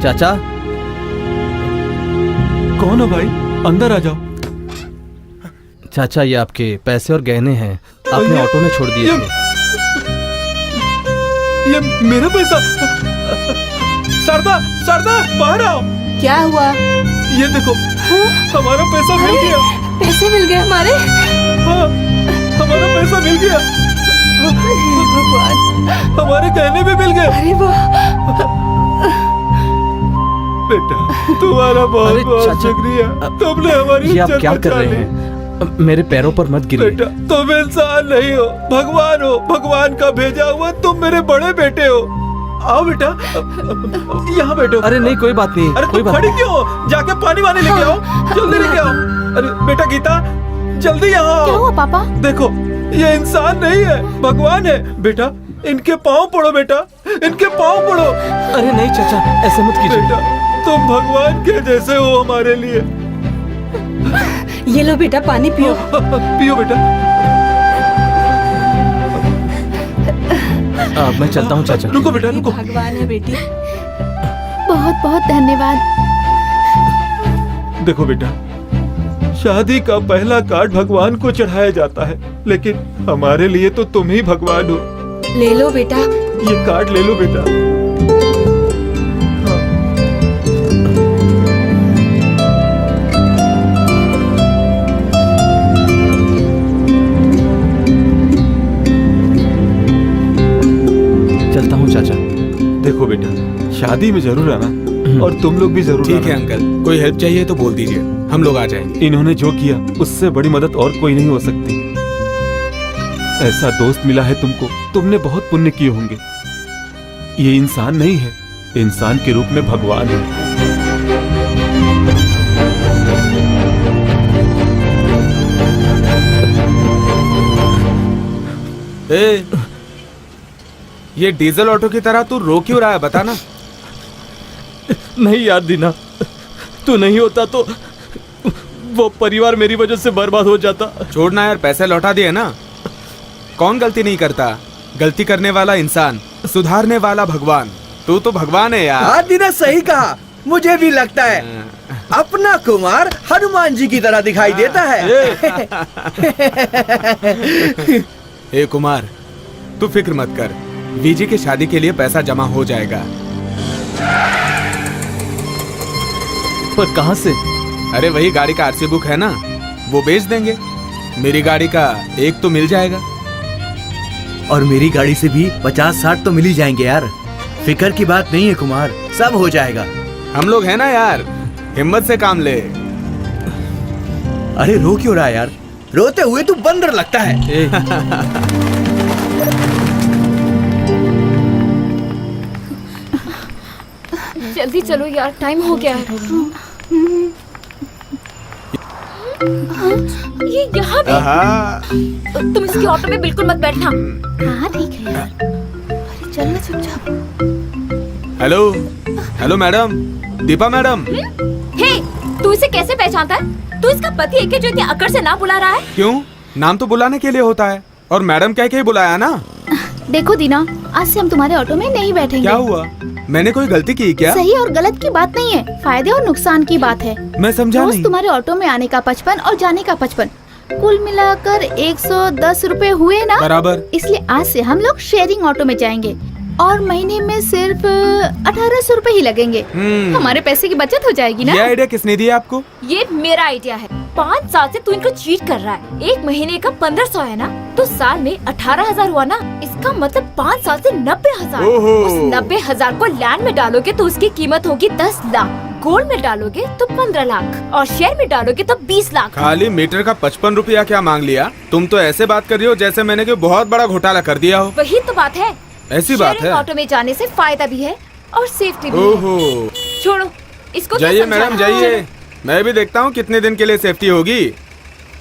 चाचा। कौन हो भाई? अंदर आ जाओ। चाचा ये आपके पैसे और गहने हैं, आपने ऑटो में छोड़ दिए थे। ये मेरा पैसा। शारदा, शारदा बाहर आओ। क्या हुआ? ये देखो, हमारा पैसा मिल गया। पैसे मिल गए हमारे? हाँ, हमारा पैसा मिल गया। भगवान, हमारे गहने भी मिल गए। अरे वाह। बेटा तुम्हारा बहुत अरे बहुत चाचा, शुक्रिया, तुमने हमारी ये आप इज्जत क्या कर बचा रहे ली। हैं? मेरे पैरों पर मत गिरिए। बेटा तुम इंसान नहीं हो, भगवान हो, भगवान का भेजा हुआ तुम मेरे बड़े बेटे हो। आओ बेटा, यहाँ बैठो। अरे नहीं, कोई बात नहीं, अरे कोई तुम बात खड़ी नहीं। क्यों हो? जाके पानी वानी लेके आओ, जल्दी लेके आओ। अरे बेटा गीता, जल्दी यहाँ क्या आओ। हुआ पापा? देखो ये इंसान नहीं है, भगवान है। बेटा इनके पाँव पड़ो, बेटा इनके पाँव पड़ो। अरे नहीं चाचा, ऐसे मत कीजिए। बेटा तुम भगवान के जैसे हो हमारे लिए। ये लो बेटा, पानी पियो। पियो बेटा। मैं चलता हूँ चाचा। रुको बेटा, रुको। भगवान है बेटी। बहुत बहुत धन्यवाद। देखो बेटा, शादी का पहला कार्ड भगवान को चढ़ाया जाता है, लेकिन हमारे लिए तो तुम ही भगवान हो। ले लो बेटा। ये कार्ड ले लो बेटा। हाँ। चलता हूँ चाचा। देखो बेटा, शादी में जरूर आना और तुम लोग भी जरूर ठीक है आना। अंकल, कोई हेल्प चाहिए तो बोल दीजिए, हम लोग आ जाएंगे। इन्होंने जो किया उससे बड़ी मदद और कोई नहीं हो सकती। ऐसा दोस्त मिला है तुमको, तुमने बहुत पुण्य किए होंगे। ये इंसान नहीं है, इंसान के रूप में भगवान है। ए, ये डीजल ऑटो की तरह तू रो क्यों रहा है, बता ना। नहीं यार दीना, तू नहीं होता तो वो परिवार मेरी वजह से बर्बाद हो जाता। छोड़ना यार, पैसे लौटा दिए ना। कौन गलती नहीं करता? गलती करने वाला इंसान, सुधारने वाला भगवान। तू तो भगवान है यार। हाँ दीना, सही कहा। मुझे भी लगता है अपना कुमार हनुमान जी की तरह दिखाई देता है। ए कुमार, तू फिक्र मत कर, वीजी की शादी के लिए पैसा जमा हो जाएगा। पर कहाँ से? अरे वही गाड़ी का आरसी बुक है ना, वो बेच देंगे। मेरी गाड़ी का एक तो मिल जाएगा। और मेरी गाड़ी से भी 50-60 तो मिल ही जाएंगे यार। फिक्र की बात नहीं है कुमार, सब हो जाएगा। हम लोग हैं ना यार, हिम्मत से काम ले। अरे रो क्यों रहा है यार? रोते हुए तू बंदर लगता है। जल्दी चलो यार, टाइम हो गया है। ये यहाँ भी? आहा, तुम इसकी ऑटो में बिल्कुल मत बैठना। हाँ ठीक है यार। अरे चलना चुपचाप। Hello hello madam, Deepa madam. Hey, तू इसे कैसे पहचानता है? तू इसका पति है क्या जो इतनी अकड़ से ना बुला रहा है? क्यों? नाम तो बुलाने के लिए होता है, और मैडम कह के ही बुलाया ना। देखो दीना, आज से हम तुम्हारे ऑटो में नहीं बैठेंगे। क्या हुआ? मैंने कोई गलती की क्या? सही और गलत की बात नहीं है, फायदे और नुकसान की बात है। मैं समझा रोज नहीं। तुम्हारे ऑटो में आने का 55 और जाने का 55, कुल मिलाकर 110 रुपए हुए ना। बराबर। इसलिए आज से हम लोग शेयरिंग ऑटो में जाएंगे और महीने में सिर्फ 1800 रुपए ही लगेंगे। हमारे पैसे की बचत हो जाएगी ना। ये आइडिया किसने दिया आपको? ये मेरा आइडिया है। 5 साल से तू इनको चीट कर रहा है। एक महीने का 1500 है ना, तो साल में 18,000 हुआ ना। इसका मतलब 5 साल से 90,000। ओहो। उस 90,000 को लैंड में डालोगे तो उसकी कीमत होगी 10 लाख। गोल्ड में डालोगे तो 15 लाख और शेयर में डालोगे तो 20 लाख। खाली मीटर का 55 रुपया क्या मांग लिया? तुम तो ऐसे बात कर रही हो जैसे मैंने कोई बहुत बड़ा घोटाला कर दिया हो। वही तो बात है। ऐसी बात है। ऑटो में जाने से फायदा भी है और सेफ्टी भी है। ओहो, छोड़ो इसको। जाइए क्या मैडम समझाना? जाइए, मैं भी देखता हूँ कितने दिन के लिए सेफ्टी होगी।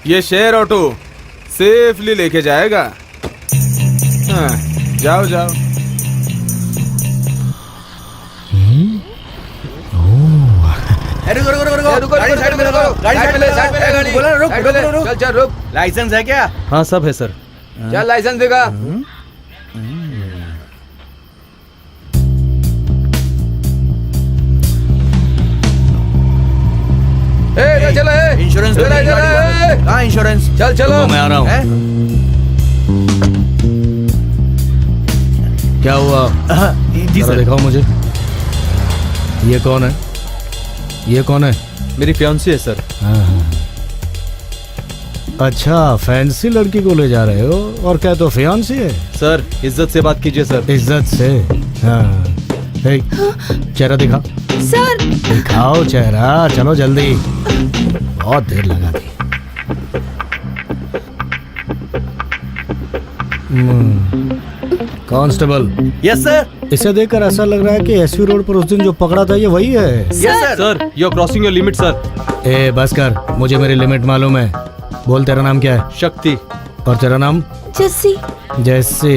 ये शेयर ऑटो सेफली लेके जाएगा। हाँ, जाओ जाओ। चल चल रुक। लाइसेंस है क्या? हाँ सब है सर। चल लाइसेंस देगा। चलो इंश्योरेंस तो नहीं गाड़ी का। कहाँ इंश्योरेंस? चल चलो। मैं आ रहा हूँ। हैं? क्या हुआ? जी जरा सर। दिखाओ मुझे। ये कौन है? ये कौन है? मेरी फियांसी है सर। हाँ। अच्छा, फैंसी लड़की को ले जा रहे हो और क्या तो फियांसी है? सर इज्जत से बात कीजिए सर। इज्जत से? हाँ। हे, चेहरा दिखा। सर दिखाओ चेहरा, चलो जल्दी, बहुत देर लगा दी। Constable, yes sir. इसे देखकर ऐसा लग रहा है कि एसवी रोड पर उस दिन जो पकड़ा था ये वही है। Sir you are crossing your limit sir. ए बस कर, मुझे मेरी लिमिट मालूम है। बोल, तेरा नाम क्या है? शक्ति। और तेरा नाम? जस्सी। जैसे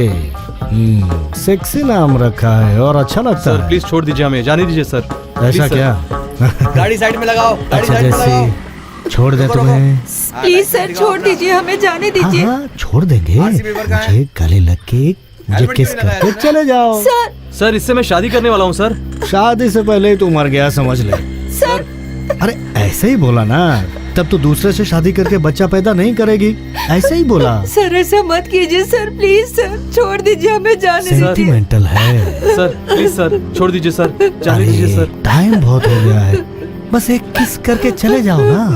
सेक्सी नाम रखा है और अच्छा लगता सर है। प्लीज छोड़ दीजिए, हमें जाने दीजिए सर। ऐसा Please, क्या? गाड़ी साइड में लगाओ, गाड़ी अच्छा साइड में लगाओ। जैसे छोड़ दे तुम्हें। प्लीज सर छोड़ दीजिए, हमें जाने दीजिए। हाँ, छोड़ देंगे। मुझे गले लग के मुझे हेलमेट किस क्यों नहीं करके लगाया? चले जाओ। सर सर इससे मैं शादी करने वाला हूँ सर। शादी से पहले ही तू मर गया समझ ले। सर अरे ऐसे ही बोला ना, तब तो दूसरे से शादी करके बच्चा पैदा नहीं करेगी, ऐसे ही बोला। सर ऐसा मत कीजिए सर, प्लीज सर छोड़ दीजिए, हमें जाने दीजिए। सेंटिमेंटल है। सर प्लीज सर छोड़ दीजिए सर, जाने अरे, दीजिए सर। टाइम बहुत हो गया है, बस एक किस करके चले जाओ ना।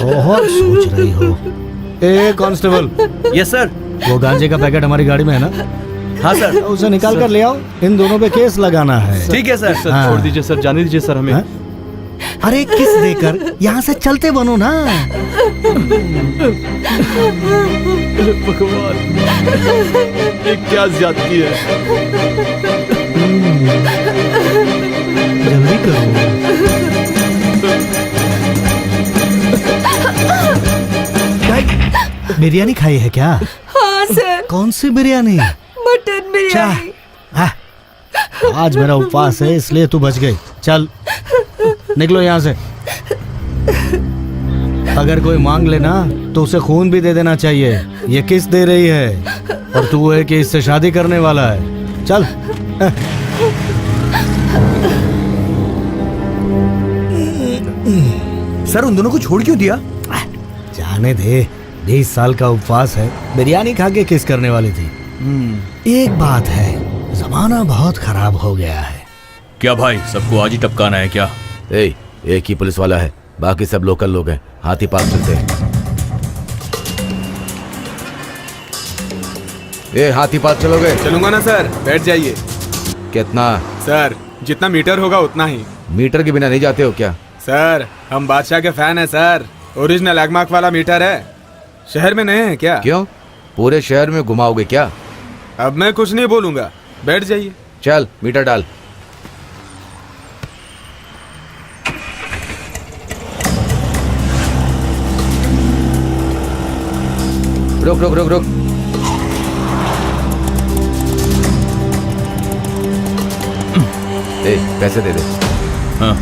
बहुत सोच रही हो। ए कांस्टेबल, यस सर। वो गांजे का पैकेट हमारी गाड़ी में है ना? हाँ सर। उसे निकाल कर ले आओ, इन दोनों पे केस लगाना है। ठीक है सर। सर हाँ। छोड़ दीजिए सर, जाने दीजिए सर हमें। हाँ? अरे किस देकर यहाँ से चलते बनो ना। भगवान, ये क्या ज्यादती है। जल्दी करो। बिरयानी खाई है क्या? हाँ सर। कौन सी बिरयानी? मटन बिरयानी। आज मेरा उपवास है इसलिए तू बच गई। चल निकलो यहाँ से। अगर कोई मांग लेना तो उसे खून भी दे देना चाहिए। ये किस दे रही है और तू है कि इससे शादी करने वाला है। चल। सर उन दोनों को छोड़ क्यों दिया? जाने दे, 20 साल का उपवास है, बिरयानी खा के किस करने वाली थी। एक बात है, जमाना बहुत खराब हो गया है। क्या भाई, सबको आज ही टपकाना है क्या? एक ही पुलिस वाला है, बाकी सब लोकल लोग हैं। हाथी पास चलते हैं। हाथी पास चलोगे? चलूंगा ना सर, बैठ जाइए। कितना? सर जितना मीटर होगा उतना ही। मीटर के बिना नहीं जाते हो क्या? सर हम बादशाह के फैन हैं सर, ओरिजिनल एगमार्क वाला मीटर है। शहर में नए हैं क्या? क्यों, पूरे शहर में घुमाओगे क्या? अब मैं कुछ नहीं बोलूंगा, बैठ जाइए। चल मीटर डाल। रुक रुक रुक रुक। पैसे दे दे। हाँ,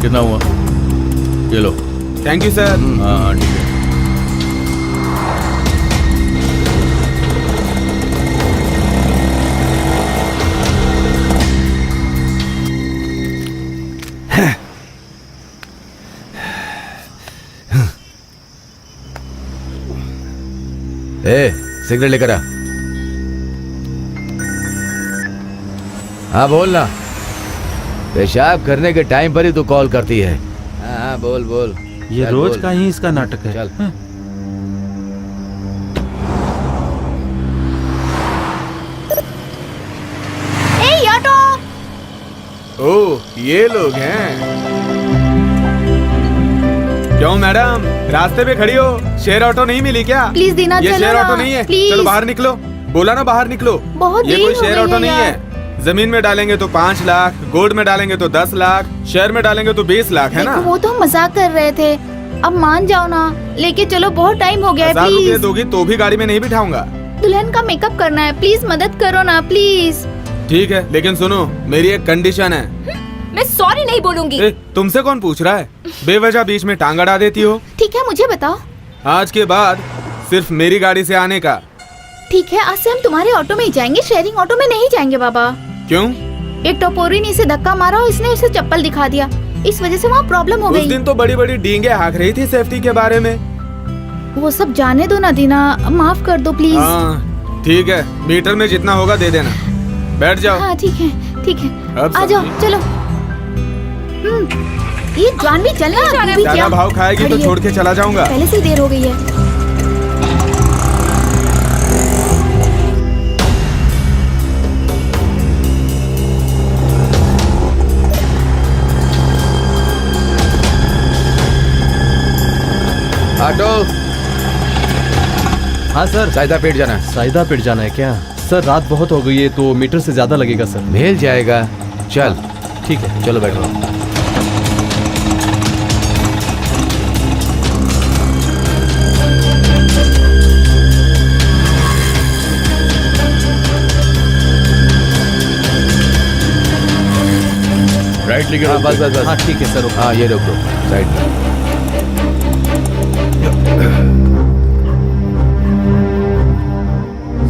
कितना हुआ? ये लो। Thank you sir. हाँ ठीक है। सिगरेट लेकर आ। हाँ बोल ना। पेशाब करने के टाइम पर ही तू कॉल करती है। हाँ बोल बोल। ये चल, रोज बोल। का ही इसका नाटक है। चल। ए ऑटो। ओह ये लोग हैं। क्यों मैडम, रास्ते पे खड़ी हो? शेयर ऑटो नहीं मिली क्या? प्लीज दीना, ये चलो शेयर ना, ऑटो नहीं है। प्लीज। चलो बाहर निकलो। बोला ना बाहर निकलो। बहुत ये देर कोई हो शेयर गई ऑटो है नहीं यार। है। जमीन में डालेंगे तो 5 लाख, गोल्ड में डालेंगे तो 10 लाख, शेयर में डालेंगे तो 20 लाख, है ना? देखो, वो तो हम मजाक कर रहे थे, अब मान जाओ ना। लेके चलो, बहुत टाइम हो गया है, 1000 रुपए प्लीज। दोगी तो भी गाड़ी में नहीं बिठाऊंगा। दुल्हन का मेकअप करना है, प्लीज मदद करो ना, प्लीज। ठीक है, लेकिन सुनो, मेरी एक कंडीशन है। मैं सॉरी नहीं बोलूंगी। ए, तुमसे कौन पूछ रहा है? बेवजह बीच में टांग अड़ा देती हो। ठीक है, मुझे बताओ। आज के बाद सिर्फ मेरी गाड़ी से आने का। ठीक है, आज से हम तुम्हारे ऑटो में ही जाएंगे, शेयरिंग ऑटो में नहीं जाएंगे बाबा। क्यों? एक टपोरी ने इसे धक्का मारा और इसने उसे चप्पल दिखा दिया, इस वजह से वहाँ प्रॉब्लम हो उस गई। दिन तो बड़ी बड़ी डींगे हाँक रही थी सेफ्टी के बारे में। वो सब जाने दो ना दीना, माफ कर दो प्लीज। हाँ ठीक है, मीटर में जितना होगा दे देना। बैठ जाओ। हाँ ठीक है ठीक है, अब आ जाओ चलो। ये जानवी चलना, तू भी ज्यादा क्या? भाव खाएगी तो खड़ी है। छोड़ के चला जाऊंगा। पहले से ही देर हो गई है। ऑटो, हाँ सर। साइदा पेट जाना है। साइदा पेट जाना है क्या? सर रात बहुत हो गई है तो मीटर से ज्यादा लगेगा सर। मिल जाएगा, चल। ठीक है चलो बैठो। राइट लेके हाँ रोक बस दे। बस बस। हाँ ठीक है सर। हाँ ये रोक दो साइड में।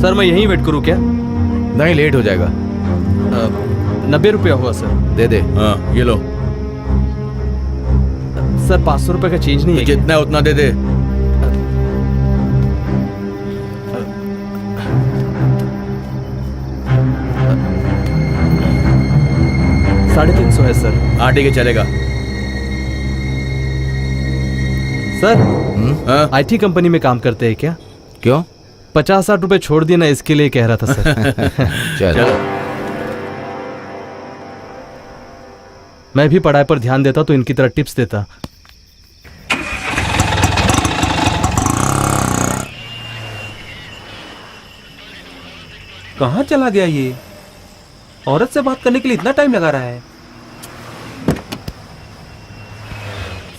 सर मैं यहीं वेट करूँ क्या? नहीं, लेट हो जाएगा। 90 रुपया हुआ सर। दे दे। हाँ ये लो, सर 500 रुपए का चेंज नहीं है क्या? जितना है उतना दे दे। साढ़े 300 है सर। हाँ ठीक है, चलेगा। सर हाँ आईटी कंपनी में काम करते हैं क्या? क्यों? 50-60 रुपए छोड़ दिए ना, इसके लिए कह रहा था सर। चल। मैं भी पढ़ाई पर ध्यान देता तो इनकी तरह टिप्स देता। कहाँ चला गया ये? औरत से बात करने के लिए इतना टाइम लगा रहा है।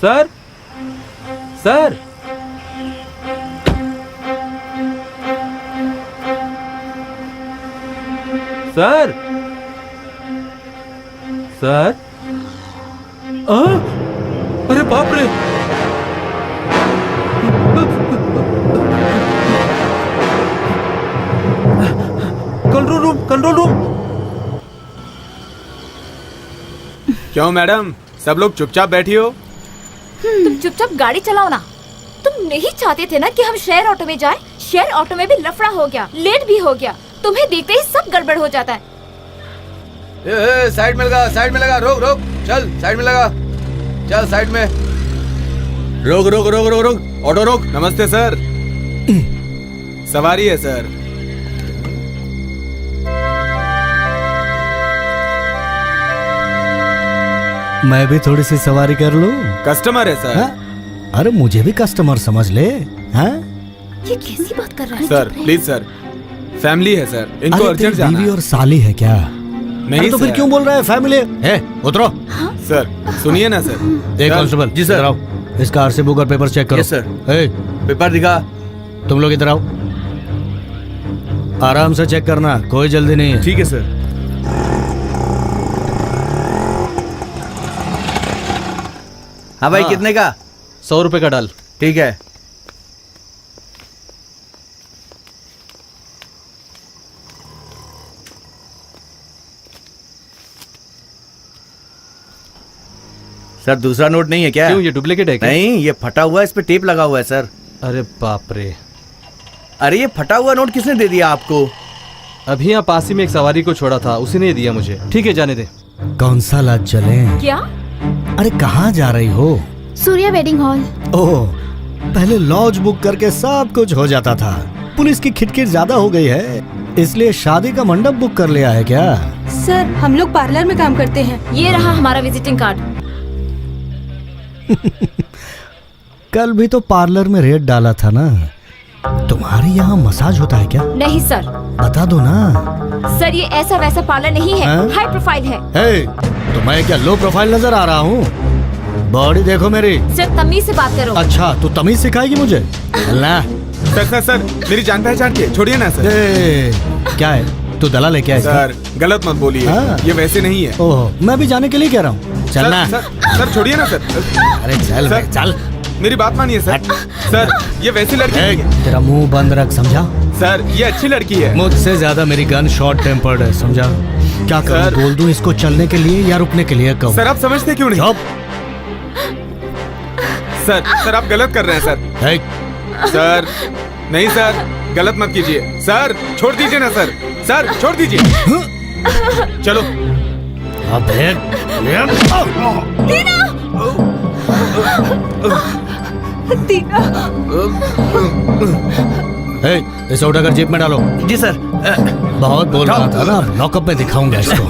सर सर, सर सर, अरे बाप रे! Control room. क्यों मैडम, सब लोग चुपचाप बैठी हो? तुम चुपचाप गाड़ी चलाओ ना। तुम नहीं चाहते थे ना कि हम शेयर ऑटो में जाएं? शेयर ऑटो में भी लफड़ा हो गया, लेट भी हो गया। तुम्हें देखते ही सब गड़बड़ हो जाता है। साइड में लगा, रोक, चल साइड में लगा, चल साइड में। रोक, ऑटो रोक। नमस्ते सर। सवारी है सर। मैं भी थोड़ी सी सवारी कर लूं? कस्टमर है सर। हाँ? अरे मुझे भी कस्टमर समझ ले। हाँ? ये कैसी बात कर रहा है? सर प्लीज सर, फैमिली है सर, इनको अरे अर्जेंट तेरी जाना बीवी है। और साली है क्या? नहीं तो फिर सर। क्यों बोल रहा है फैमिली? उतरो। सर सुनिए ना सर। एक सर, कांस्टेबल जी सर। इधर आओ। इसका आरसी बुक और पेपर चेक करो। Yes sir. पेपर दिखा। तुम लोग इधर आओ, आराम से चेक करना, कोई जल्दी नहीं है। ठीक है सर। हाँ भाई, कितने का? 100 रुपए का डाल। ठीक है। सर दूसरा नोट नहीं है क्या? क्यों, ये डुप्लीकेट है क्या? नहीं, ये फटा हुआ है, इस पे टेप लगा हुआ है सर। अरे बाप रे! अरे ये फटा हुआ नोट किसने दे दिया आपको? अभी यहाँ पास ही में एक सवारी को छोड़ा था, उसी ने दिया मुझे। ठीक है, जाने दे। कौन सा लाज चले? क्या? अरे कहाँ जा रही हो? Surya wedding hall. ओह, पहले लॉज बुक करके सब कुछ हो जाता था। पुलिस की खिटखिट ज्यादा हो गई है, इसलिए शादी का मंडप बुक कर लिया है क्या? सर हम लोग पार्लर में काम करते हैं। ये रहा हमारा विजिटिंग कार्ड। कल भी तो पार्लर में रेट डाला था ना। तुम्हारे यहाँ मसाज होता है क्या? नहीं सर। बता दो ना। सर ये ऐसा वैसा पार्लर नहीं है, हाँ? हाई प्रोफाइल है। हे, तो मैं क्या लो प्रोफाइल नजर आ रहा हूँ? बॉडी देखो मेरी। सर तमीज से बात करो। अच्छा, तू तमीज सिखाएगी मुझे? ना सर मेरी जान पहचान के छोड़िए ना सर। क्या है, तू दलाल है क्या इसका? सर गलत मत बोलिए, हाँ। ये वैसे नहीं है। ओह, मैं भी जाने के लिए कह रहा हूँ। चलना। सर छोड़िए ना सर। अरे चल सर, बे, चल। मेरी बात मानिए सर। सर ये वैसी लड़की नहीं है। तेरा मुंह बंद रख, समझा? सर ये अच्छी लड़की है। मुझसे ज्यादा मेरी गन शॉर्ट टेम्पर्ड है, समझा? क्या करूं, सर। बोल दूं इसको चलने के लिए या रुकने के लिए कहूं? सर आप समझते क्यों नहीं? चुप। सर आप गलत कर रहे हैं सर। हे, सर नहीं सर, गलत मत कीजिए सर, छोड़ दीजिए ना सर, सर छोड़ दीजिए। चलो। अबे इसे उठाकर जीप में डालो। जी सर। बहुत बोल रहा था ना, लॉकअप में दिखाऊंगा इसको।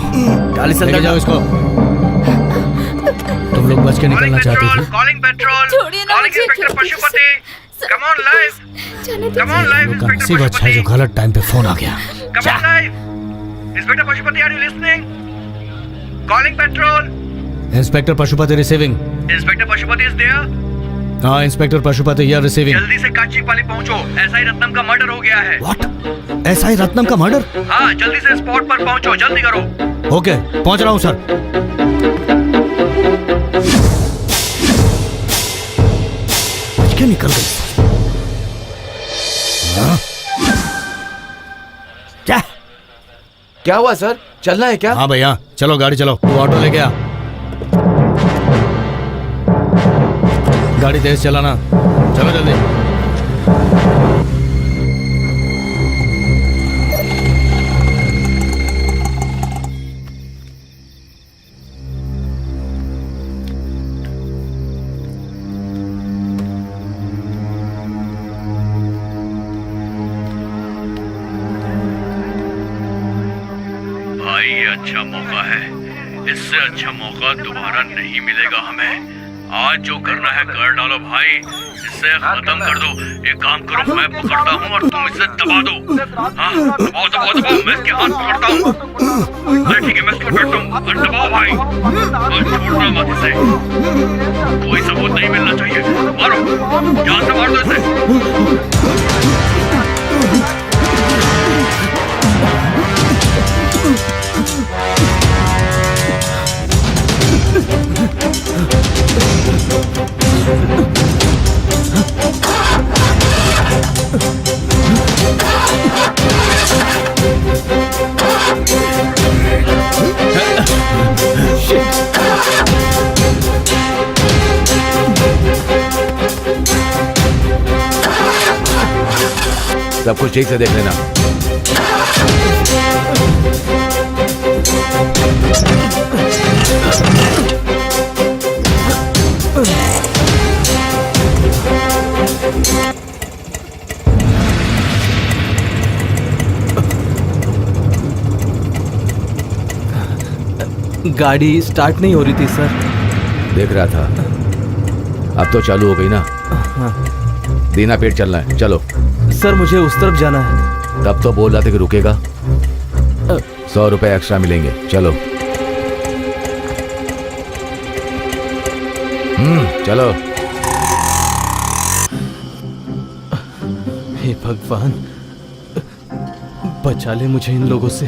लेके जाओ इसको। तुम लोग बच के निकलना चाहते थे। कॉलिंग पेट्रोल, छोड़िए ना कॉलिंग मुझे, inspector Pashupati, come on live, come on live लोगों का नसीब अच्छा है जो गलत टाइम पे फोन आ गया। Come on live, inspector Pashupati, are you listening? Calling patrol, inspector Pashupati receiving. Inspector Pashupati is there? हाँ इंस्पेक्टर पशुपति हियर रिसीविंग। जल्दी से काचीपाली पहुंचो, एसआई रत्नम का मर्डर हो गया है। व्हाट? एसआई रत्नम का मर्डर? हाँ जल्दी से स्पॉट पर पहुंचो, जल्दी करो। ओके पहुंच रहा हूँ सर। बच के निकल गई। हाँ? क्या हुआ सर, चलना है क्या? हाँ भैया चलो गाड़ी चलो, तू ऑटो लेके आ। गाड़ी तेज चलाना, चलो जल्दी। भाई ये अच्छा मौका है, इससे अच्छा मौका दोबारा नहीं मिलेगा हमें। आज जो करना है कर डालो भाई, इसे खत्म कर दो। एक काम करो, मैं पकड़ता हूँ और तुम इसे दबा दो। हाँ दबाओ दबाओ दबाओ, मैं इसके हाथ पकड़ता हूँ। अरे ठीक है, मैं इसको पकड़ता हूँ, अरे दबाओ भाई, और छोड़ना मत इसे। कोई सबूत नहीं मिलना चाहिए, मारो, जान से मार दो इसे। सब कुछ ठीक से देख लेना। गाड़ी स्टार्ट नहीं हो रही थी सर। देख रहा था, अब तो चालू हो गई ना। हाँ। दीना पेट चलना है, चलो। सर मुझे उस तरफ जाना है। तब तो बोल रहा था कि रुकेगा। 100 रुपए एक्स्ट्रा मिलेंगे, चलो। चलो। हे भगवान, बचा ले मुझे इन लोगों से।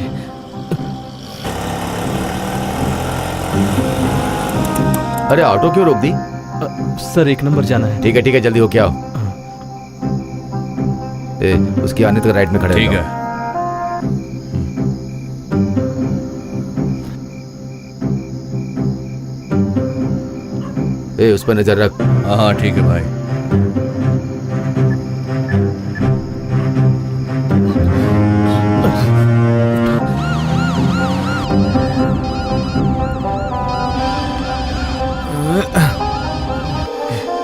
अरे ऑटो क्यों रोक दी? सर 1 नंबर जाना है। ठीक है जल्दी होके आओ। उसकी आने तक राइट में खड़े। ठीक है। उस पर नजर रख। हाँ ठीक है भाई।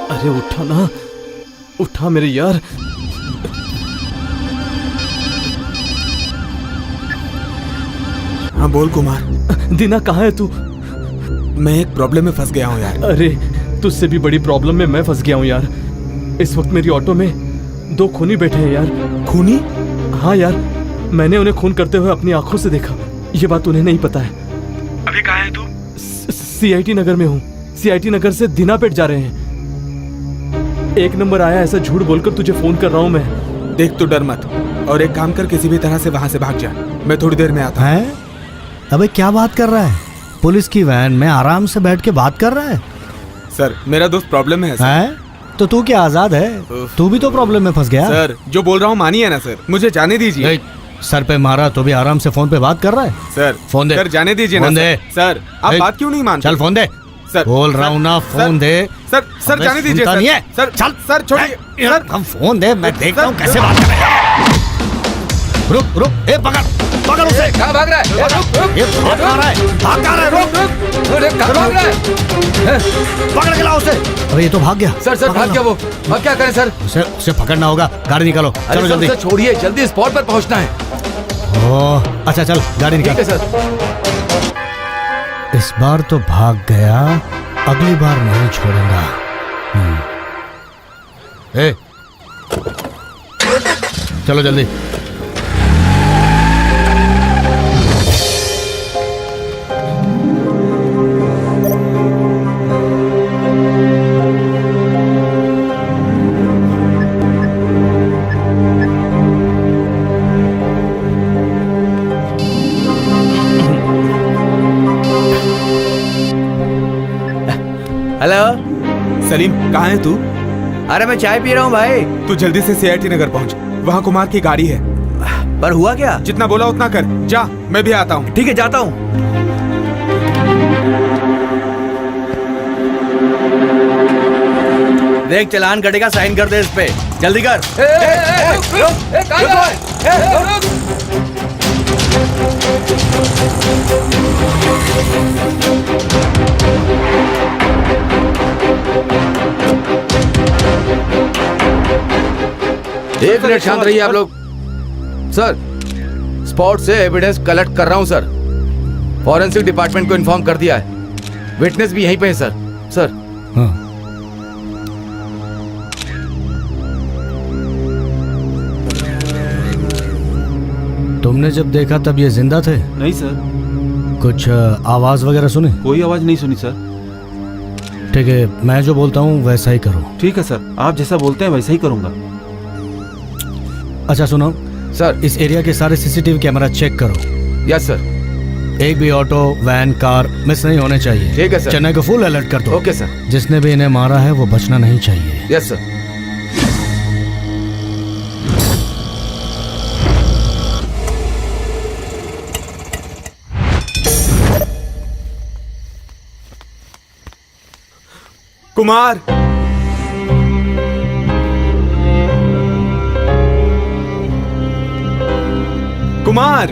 अरे उठा ना, उठा मेरे यार। हाँ बोल कुमार। दीना कहाँ है तू? मैं एक प्रॉब्लम में फंस गया हूँ यार। अरे तुझसे भी बड़ी प्रॉब्लम में मैं फंस गया हूँ यार। इस वक्त मेरी ऑटो में 2 खूनी बैठे हैं यार। खूनी? हाँ यार, मैंने उन्हें खून करते हुए अपनी आंखों से देखा। ये बात उन्हें नहीं पता है। अभी कहाँ है तू? CIT नगर में हूँ। CIT नगर से दीनापेट जा रहे हैं। 1 नंबर आया ऐसा झूठ बोलकर तुझे फोन कर रहा हूँ मैं। देख तू डर मत, और एक काम कर, किसी भी तरह से वहाँ से भाग जा। मैं थोड़ी देर में आता हूँ। अबे क्या बात कर रहा है? पुलिस की वैन में आराम से बैठ के बात कर रहा है। सर मेरा दोस्त प्रॉब्लम में है सर। तो तू क्या आजाद है? तू भी तो प्रॉब्लम में फंस गया। सर जो बोल रहा हूँ मानिए ना सर, मुझे जाने दीजिए। सर पे मारा तो भी आराम से फोन पे बात कर रहा है। सर फोन दे। सर जाने दीजिए ना फोन दे। सर। आप बात क्यों नहीं मानते? चल फोन दे। सर, बोल रहा हूँ ना, फोन दे। सर सर अबे जाने दीजिए सुनता सर। नहीं है? सर चल सर छोड़िए सर। हम फोन दे, मैं देखता हूँ कैसे बात कर रहे हैं। रुक रुक, ए पकड़ पकड़ उसे। कहाँ भाग रहा है? रुक रुक। ये भाग कहाँ रहा है? भाग कहाँ रहा है? रुक अरे कहाँ भाग रहा है? पकड़ के लाओ उसे। अरे ये तो भाग गया। सर सर भाग गया वो। अब क्या करें सर? उसे उसे पकड़ना होगा। गाड़ी निकालो, अरे चलो सर, जल्दी। उसे छोड़िए, जल्दी स्पॉट पर पहुंचना है। ओह अच्छा, चल गाड़ी ठीक निकाल। है सर। इस बार तो भाग गया, अगली बार नहीं छोड़ूंगा। ए, चलो जल्दी। हेलो सलीम, कहाँ है तू? अरे मैं चाय पी रहा हूँ भाई। तू जल्दी से सीआईटी नगर पहुंच, वहाँ कुमार की गाड़ी है। पर हुआ क्या? जितना बोला उतना कर, जा मैं भी आता हूँ। ठीक है, जाता हूँ। देख चालान कटेगा, साइन कर दे इस पे, जल्दी कर। एक मिनट शांत रहिए आप लोग। सर, स्पॉट से एविडेंस कलेक्ट कर रहा हूं सर। फॉरेंसिक डिपार्टमेंट को इन्फॉर्म कर दिया है। विटनेस भी यहीं पे है सर। सर हाँ। तुमने जब देखा तब ये जिंदा थे? नहीं सर, कुछ आवाज वगैरह सुनी? कोई आवाज नहीं सुनी सर। ठीक है, मैं जो बोलता हूँ वैसा ही करो। ठीक है सर, आप जैसा बोलते हैं वैसा ही करूंगा। अच्छा सुनो सर, इस एरिया के सारे सीसीटीवी कैमरा चेक करो। Yes sir. एक भी ऑटो, वैन, कार मिस नहीं होने चाहिए। ठीक है सर। चेन्नई को फुल अलर्ट कर दो। Okay sir. जिसने भी इन्हें मारा है वो बचना नहीं चाहिए। Yes sir. कुमार, कुमार,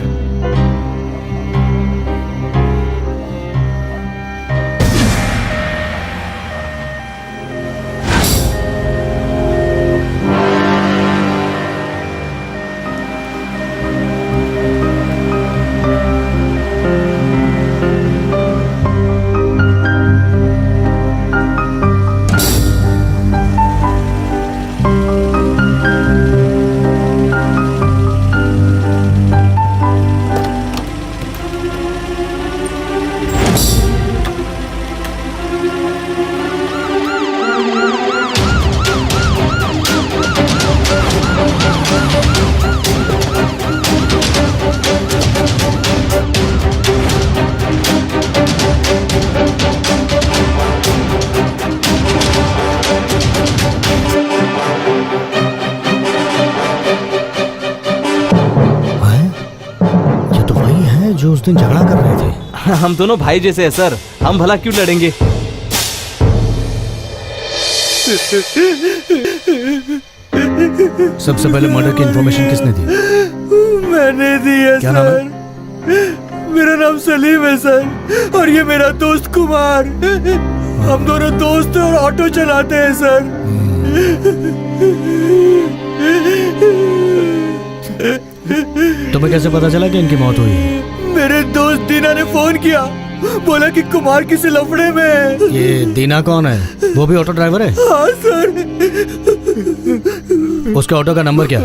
जो उस दिन झगड़ा कर रहे थे। हम दोनों भाई जैसे हैं सर, हम भला क्यों लड़ेंगे? सबसे पहले मर्डर की इंफॉर्मेशन किसने दी? मैंने दी है क्या नाम सर। है? मेरा नाम सलीम है सर, और ये मेरा दोस्त कुमार। हम दोनों दोस्त और ऑटो चलाते हैं सर। तुम्हें कैसे पता चला कि इनकी मौत हुई है? मेरे दोस्त दीना ने फोन किया, बोला कि कुमार किसी लफड़े में है। ये दीना कौन है? वो भी ऑटो ड्राइवर है? हाँ सर। उसके ऑटो का नंबर क्या?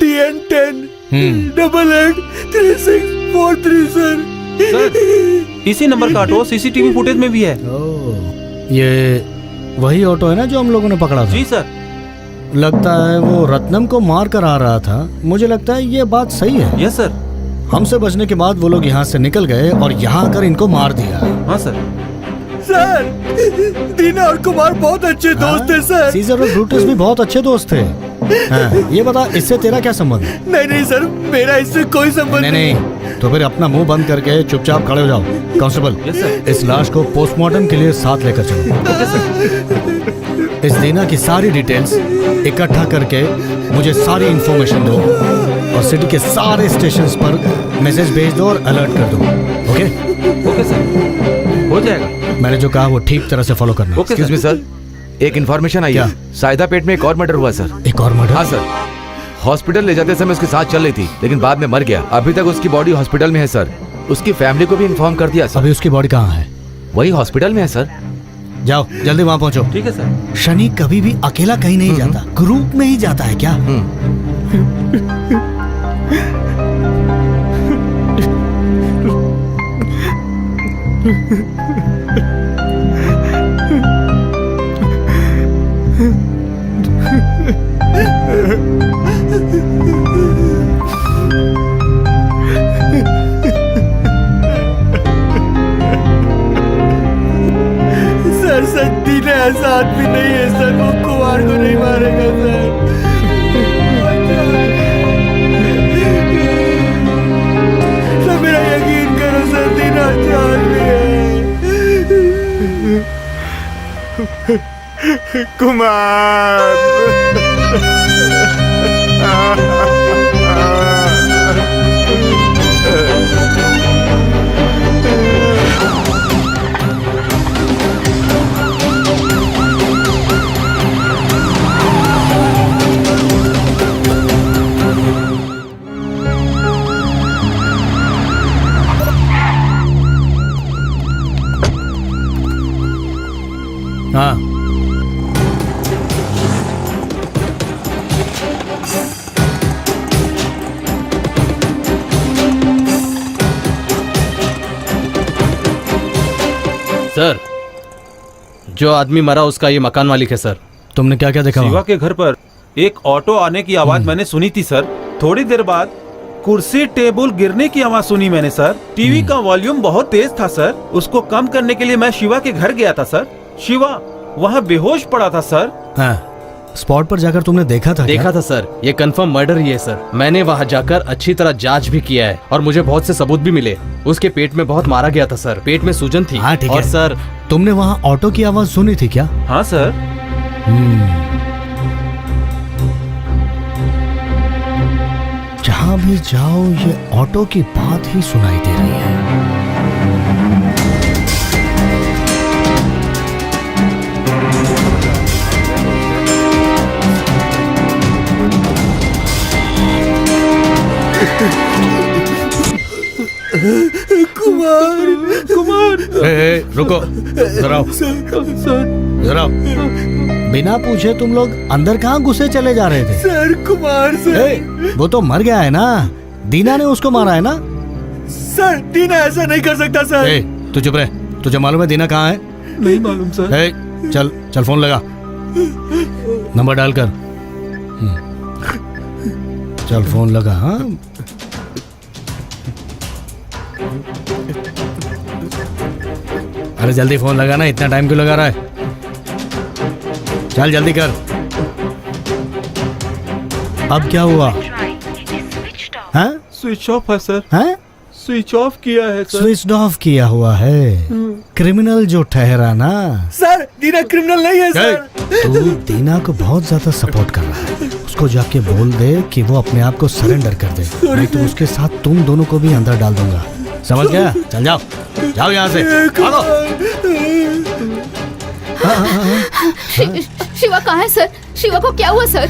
TN10 883643 sir. इसी नंबर का ऑटो सीसीटीवी फुटेज में भी है। ये वही ऑटो है ना जो हम लोगों ने पकड़ा था? जी सर। लगता है वो रत्नम को मार कर आ रहा था। मुझे लगता है ये बात सही है। Yes sir. हमसे बचने के बाद वो लोग यहाँ से निकल गए और यहाँ आकर इनको मार दिया। हाँ सर। सर, दीना और कुमार बहुत अच्छे दोस्त थे सर। सीजर और ब्रूटस भी बहुत अच्छे दोस्त थे। हाँ, ये बता इससे तेरा क्या संबंध है? नहीं नहीं सर, मेरा इससे कोई संबंध नहीं नहीं, तो फिर अपना मुंह बंद करके चुपचाप खड़े हो जाओ। कांस्टेबल, इस लाश को पोस्टमार्टम के लिए साथ लेकर चलो। इस दीना की सारी डिटेल्स इकट्ठा करके मुझे सारी इंफॉर्मेशन दो और सिटी के सारे स्टेशंस पर मैसेज भेज दो और अलर्ट कर दो। ओके ओके सर, हो जाएगा। मैंने जो कहा वो ठीक तरह से फॉलो करना। एक्सक्यूज मी सर, एक इन्फॉर्मेशन आई है। सायदा पेट में एक और मर्डर हुआ सर। एक और मर्डर? हाँ सर, हॉस्पिटल ले जाते समय उसके साथ चल रही थी, लेकिन बाद में मर गया। अभी तक उसकी बॉडी हॉस्पिटल में है सर। उसकी फैमिली को भी इन्फॉर्म कर दिया सर। अभी उसकी बॉडी कहाँ है? वही हॉस्पिटल में है सर। जाओ जल्दी वहाँ पहुँचो। ठीक है सर। शनि कभी भी अकेला कहीं नहीं जाता, ग्रुप में ही जाता है क्या? सर सच्ची ने ऐसा आदमी नहीं है सर, वो कुमार को नहीं मारेगा सर। सर मेरा यकीन करो सर, दीना अच्छा आदमी है। कुमार हाँ सर, जो आदमी मरा उसका ये मकान मालिक है सर। तुमने क्या क्या देखा? शिवा के घर पर एक ऑटो आने की आवाज मैंने सुनी थी सर। थोड़ी देर बाद कुर्सी टेबल गिरने की आवाज सुनी मैंने सर। टीवी का वॉल्यूम बहुत तेज था सर। उसको कम करने के लिए मैं शिवा के घर गया था सर। शिवा वहाँ बेहोश पड़ा था सर। हाँ, स्पॉट पर जाकर तुमने देखा था? देखा था सर, ये कंफर्म मर्डर ही है सर। मैंने वहाँ जाकर अच्छी तरह जांच भी किया है और मुझे बहुत से सबूत भी मिले। उसके पेट में बहुत मारा गया था सर, पेट में सूजन थी। हाँ ठीक और है सर, तुमने वहाँ ऑटो की आवाज सुनी थी क्या? हाँ सर। जहाँ भी जाओ ये ऑटो की बात ही सुनाई दे रही है। कुमार कुमार रुको, जरा जरा बिना पूछे तुम लोग अंदर कहाँ घुसे चले जा रहे थे? सर कुमार सर, वो तो मर गया है ना, दीना ने उसको मारा है ना? सर दीना ऐसा नहीं कर सकता सर। तू चुप रहे, तुझे मालूम है दीना कहाँ है? नहीं मालूम सर। चल चल फोन लगा, नंबर डाल कर। चल फोन लगा। हाँ अरे जल्दी फोन लगा ना, इतना टाइम क्यों लगा रहा है? चल जल्दी कर। अब क्या हुआ? हाँ? स्विच ऑफ है सर। हाँ? स्विच ऑफ किया है सर। स्विच ऑफ किया हुआ है। क्रिमिनल जो ठहरा ना। सर दीना क्रिमिनल नहीं है सर। तू दीना को बहुत ज्यादा सपोर्ट कर रहा है। उसको जाके बोल दे कि वो अपने आप को सरेंडर कर दे, नहीं तो उसके साथ तुम दोनों को भी अंदर डाल दूंगा। समझ गया? चल जाओ जाओ यहाँ से, भागो। शिवा कहाँ है सर? शिवा को क्या हुआ सर?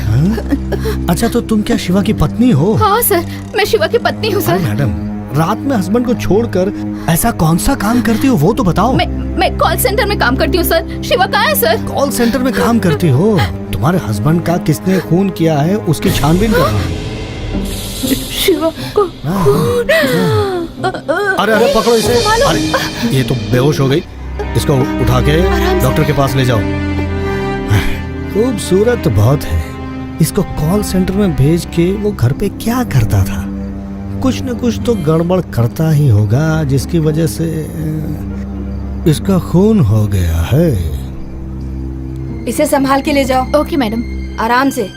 अच्छा तो तुम क्या शिवा की पत्नी हो? हाँ सर, मैं शिवा की पत्नी हूँ सर। मैडम, रात में हस्बैंड को छोड़कर ऐसा कौन सा काम करती हो वो तो बताओ। मैं कॉल सेंटर में काम करती हूँ सर। शिवा कहाँ है सर? कॉल सेंटर में काम करती हो? तुम्हारे हस्बैंड का किसने खून किया है उसकी छानबीन करना। शिवा को अरे अरे पकड़ो इसे। अरे ये तो बेहोश हो गई, इसको उठा के डॉक्टर के पास ले जाओ। खूबसूरत बहुत है। इसको कॉल सेंटर में भेज के वो घर पे क्या करता था? कुछ न कुछ तो गड़बड़ करता ही होगा जिसकी वजह से इसका खून हो गया है। इसे संभाल के ले जाओ। Okay madam. आराम से।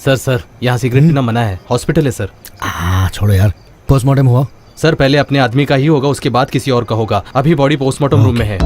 सर यहाँ सिगरेट पीना मना है, हॉस्पिटल है सर। छोड़ो यार, पोस्टमार्टम हुआ? सर पहले अपने आदमी का ही होगा, उसके बाद किसी और का होगा। अभी बॉडी पोस्टमार्टम रूम में है।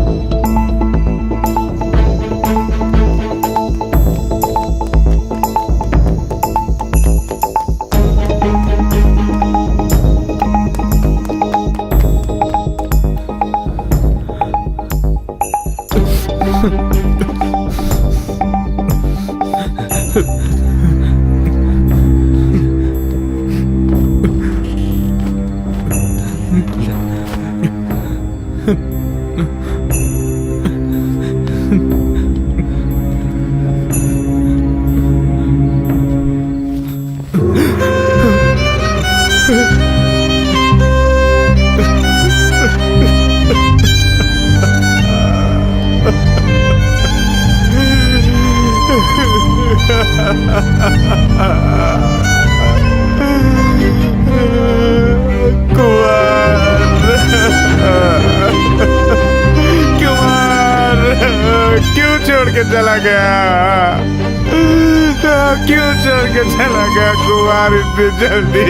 क्यों छोड़ के चला गया? क्यों छोड़ के चला गया कुमार इतनी जल्दी?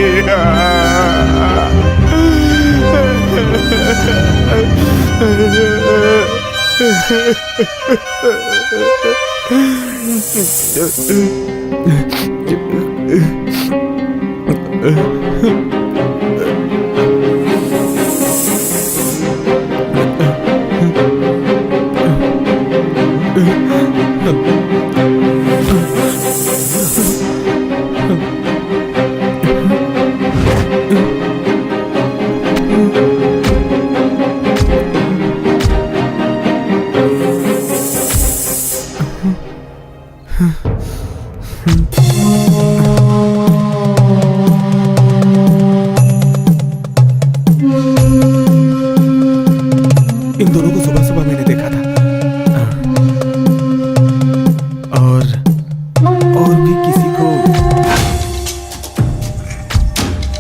इन दोनों को सुबह सुबह मैंने देखा था,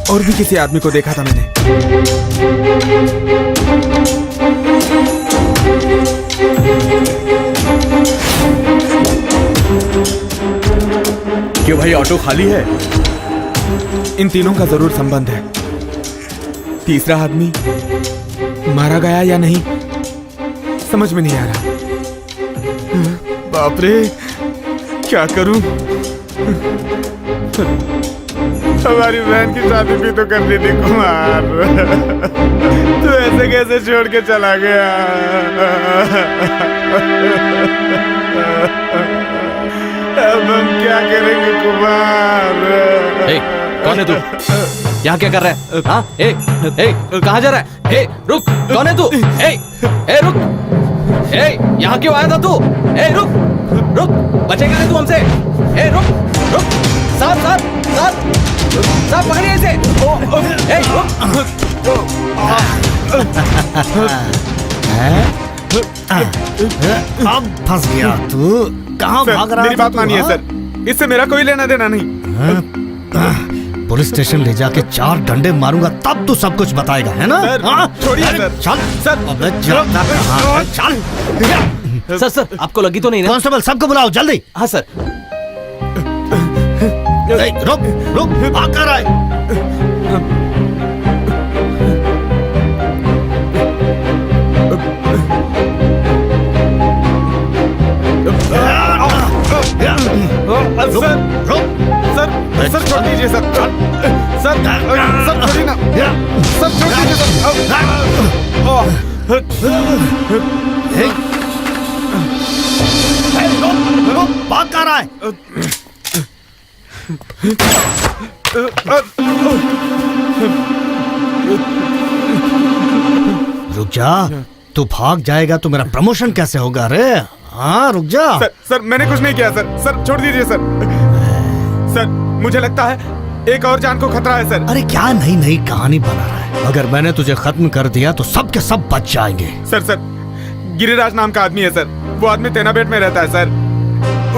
और भी किसी आदमी को देखा था मैंने। क्यों भाई, ऑटो खाली है? इन तीनों का जरूर संबंध है। तीसरा आदमी मारा गया या नहीं समझ में नहीं आ रहा। बाप रे, क्या करूं? हमारी बहन की शादी भी तो करनी थी कुमार, तू ऐसे कैसे छोड़ के चला गया? अब हम क्या करेंगे कुमार? कौन है तू? यहाँ क्या कर रहा है? हाँ, कहाँ जा रहा है? रुक, कौन है तू? रुक, यहाँ क्यों आया था तू? रुक, बचेगा नहीं तू हमसे? रुक, साथ पकड़िए इसे। अब फंस गया तू। कहाँ भाग रहा है? मेरी बात मानिए सर, इससे मेरा कोई लेना देना नहीं। पुलिस स्टेशन ले जाके 4 डंडे मारूंगा तब तू सब कुछ बताएगा, है ना? छोड़िए सर। चल सर, चल। सर आपको लगी तो नहीं ना? कांस्टेबल, सबको बुलाओ जल्दी। हाँ सर। रुक, भाग कर रहा है। सर छोड़ दीजिए सर। सर छोड़िए ना। सर छोड़ दीजिए रुक, भाग कर रहा है। रुक जा, तू भाग जाएगा तो मेरा प्रमोशन कैसे होगा रे? हाँ, रुक जा। सर मैंने कुछ नहीं किया सर। सर छोड़ दीजिए सर। मुझे लगता है एक और जान को खतरा है सर। अरे क्या नई कहानी बना रहा है? अगर मैंने तुझे खत्म कर दिया तो सब के सब बच जाएंगे। सर गिरिराज नाम का आदमी है सर। वो आदमी तेनाबेट में रहता है सर।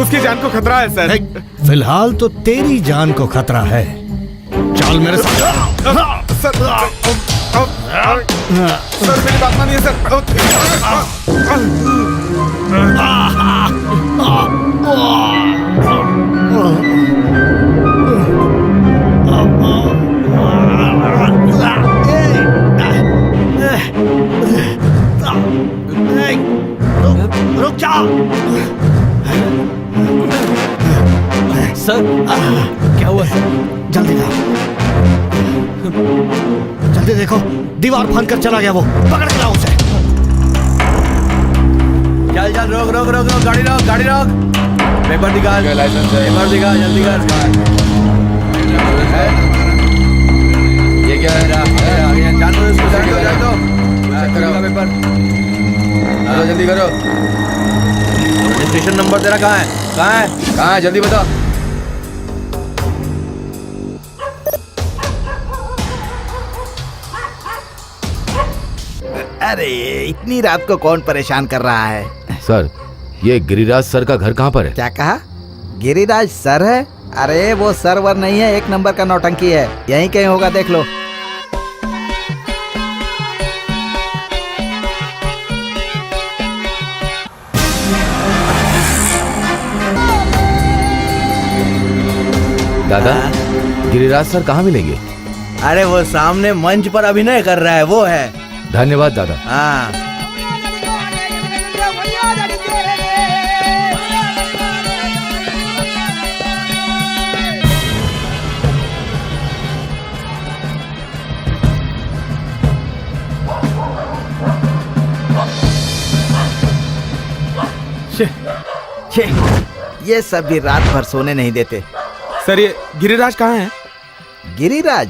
उसकी जान को खतरा है सर। फिलहाल तो तेरी जान को खतरा है। चल मेरे साथ। सर मेरी बात मानिए सर। रुक जा। सर क्या हुआ सर? जल्दी लाओ, जल्दी देखो, दीवार फांद कर चला गया वो, पकड़ के लाओ उसे। चल चल, रोक रोक रोक रोक, गाड़ी रोक, गाड़ी रोक। पेपर दिखा, लाइसेंस है। पेपर दिखा, जल्दी कर। ये क्या है? जान दो इसको, जान दो, जान दो। करो पेपर, चलो जल्दी करो। रजिस्ट्रेशन नंबर तेरा कहाँ है? कहाँ है? कहाँ है? जल्दी बता। अरे इतनी रात को कौन परेशान कर रहा है? सर, ये गिरिराज सर का घर कहाँ पर है? क्या कहा? गिरिराज सर है? अरे वो सर्वर नहीं है, 1 नंबर का नौटंकी है, यहीं कहीं होगा, देख लो। दादा, गिरिराज सर कहाँ मिलेंगे? अरे वो सामने मंच पर अभिनय कर रहा है, वो है। धन्यवाद दादा। हाँ। छे, ये सब भी रात भर सोने नहीं देते। सर ये गिरिराज कहाँ है? गिरिराज?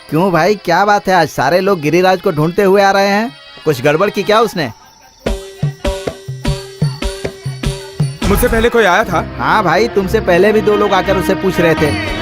क्यों भाई, क्या बात है? आज सारे लोग गिरिराज को ढूंढते हुए आ रहे हैं। कुछ गड़बड़ की क्या उसने? मुझसे पहले कोई आया था? हाँ भाई, तुमसे पहले भी 2 लोग आकर उसे पूछ रहे थे।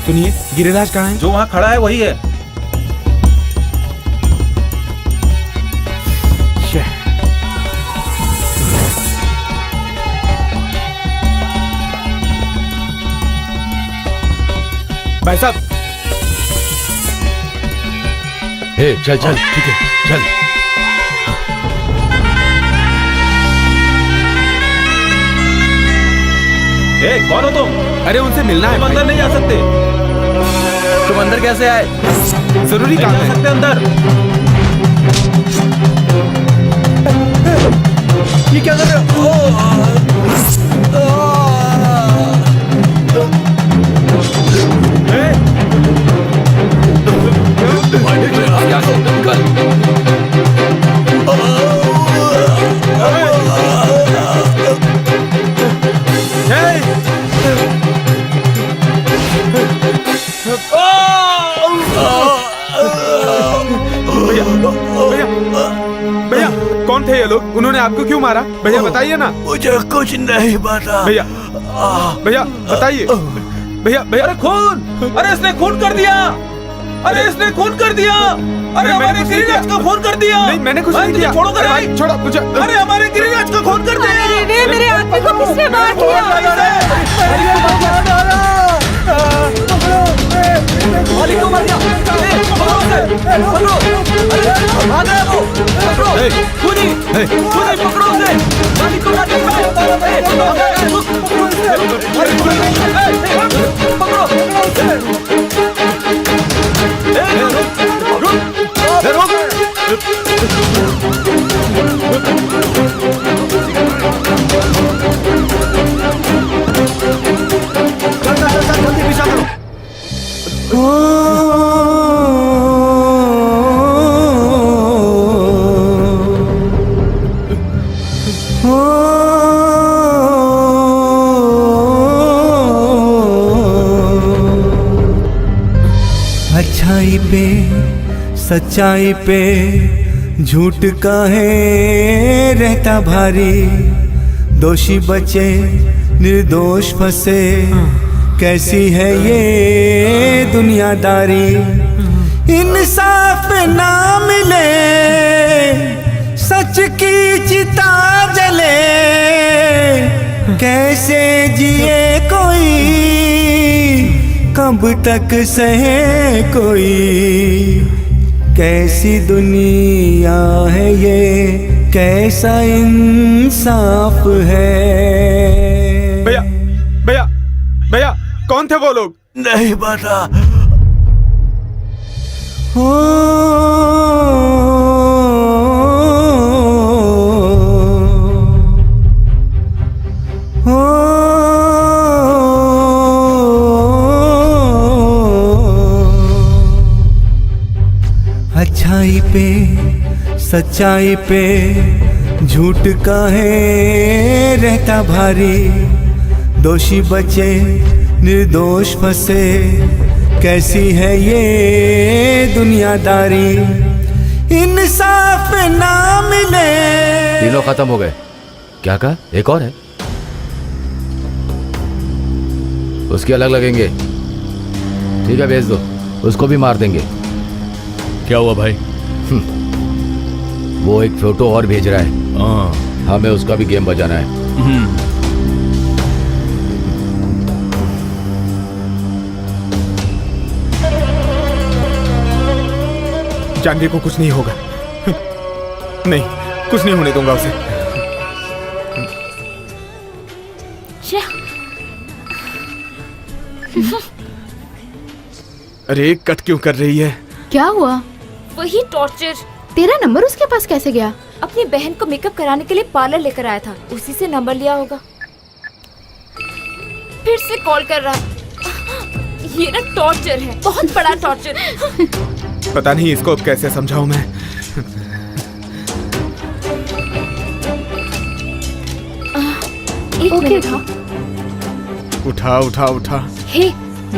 सुनिए, गिरिराज कहाँ है? जो वहाँ खड़ा है वही है। भाई साहब। चल चल, ठीक है, चल। कौन हो तुम? अरे उनसे मिलना है। तुम अंदर नहीं जा सकते। तुम अंदर कैसे आए? जरूरी काम जा है। सकते अंदर। ये क्या कर रहे हो? भैया कौन थे ये लोग? उन्होंने आपको क्यों मारा? भैया बताइए ना। मुझे कुछ नहीं पता। भैया भैया बताइए। भैया भैया। अरे खून! अरे इसने खून कर दिया! अरे इसने खून कर दिया! अरे हमारे गिरिराज को खून कर दिया! नहीं, मैंने कुछ नहीं किया। छोड़ो भाई, छोड़ो मुझे। अरे हमारे गिरिराज को खून कर दिया! अरे मेरे आदमी को किसने मार दिया? मालिक को मार दिया! पकड़ो उसे! पकड़ो! अरे भाग रहा है वो! पकड़ो! खूनी! खूनी पकड़ो उसे! मालिक को मार दिया! पकड़ो! जल्दी पीछा करो। अच्छाई पे सच्चाई पे झूठ काहे रहता भारी, दोषी बचे निर्दोष फंसे, कैसी है ये दुनियादारी। इंसाफ ना मिले, सच सच की चिता जले कैसे जिए कोई, कब तक सहे कोई, कैसी दुनिया है ये, कैसा इंसाफ है। भैया भैया भैया, कौन थे वो लोग? नहीं पता। हो अच्छाई पे सच्चाई पे झूठ काहे रहता भारी, दोषी बचे निर्दोष फंसे, कैसी है ये दुनियादारी, इंसाफ ना मिले। तीनों खत्म हो गए। क्या कहा? एक और है? उसके अलग लगेंगे। ठीक है, भेज दो, उसको भी मार देंगे। क्या हुआ भाई? वो एक फोटो और भेज रहा है। हमें उसका भी गेम बजाना है। जानवी को कुछ नहीं होगा। नहीं, कुछ नहीं होने दूंगा उसे। अरे कट क्यों कर रही है? क्या हुआ? वही टॉर्चर। तेरा नंबर उसके पास कैसे गया? अपनी बहन को मेकअप कराने के लिए पार्लर लेकर आया था, उसी से नंबर लिया होगा। फिर से कॉल कर रहा। ये ना टॉर्चर है, बहुत बड़ा टॉर्चर। पता नहीं इसको अब कैसे समझाऊं मैं। एक मिनट। हाँ, उठा उठा उठा। हे,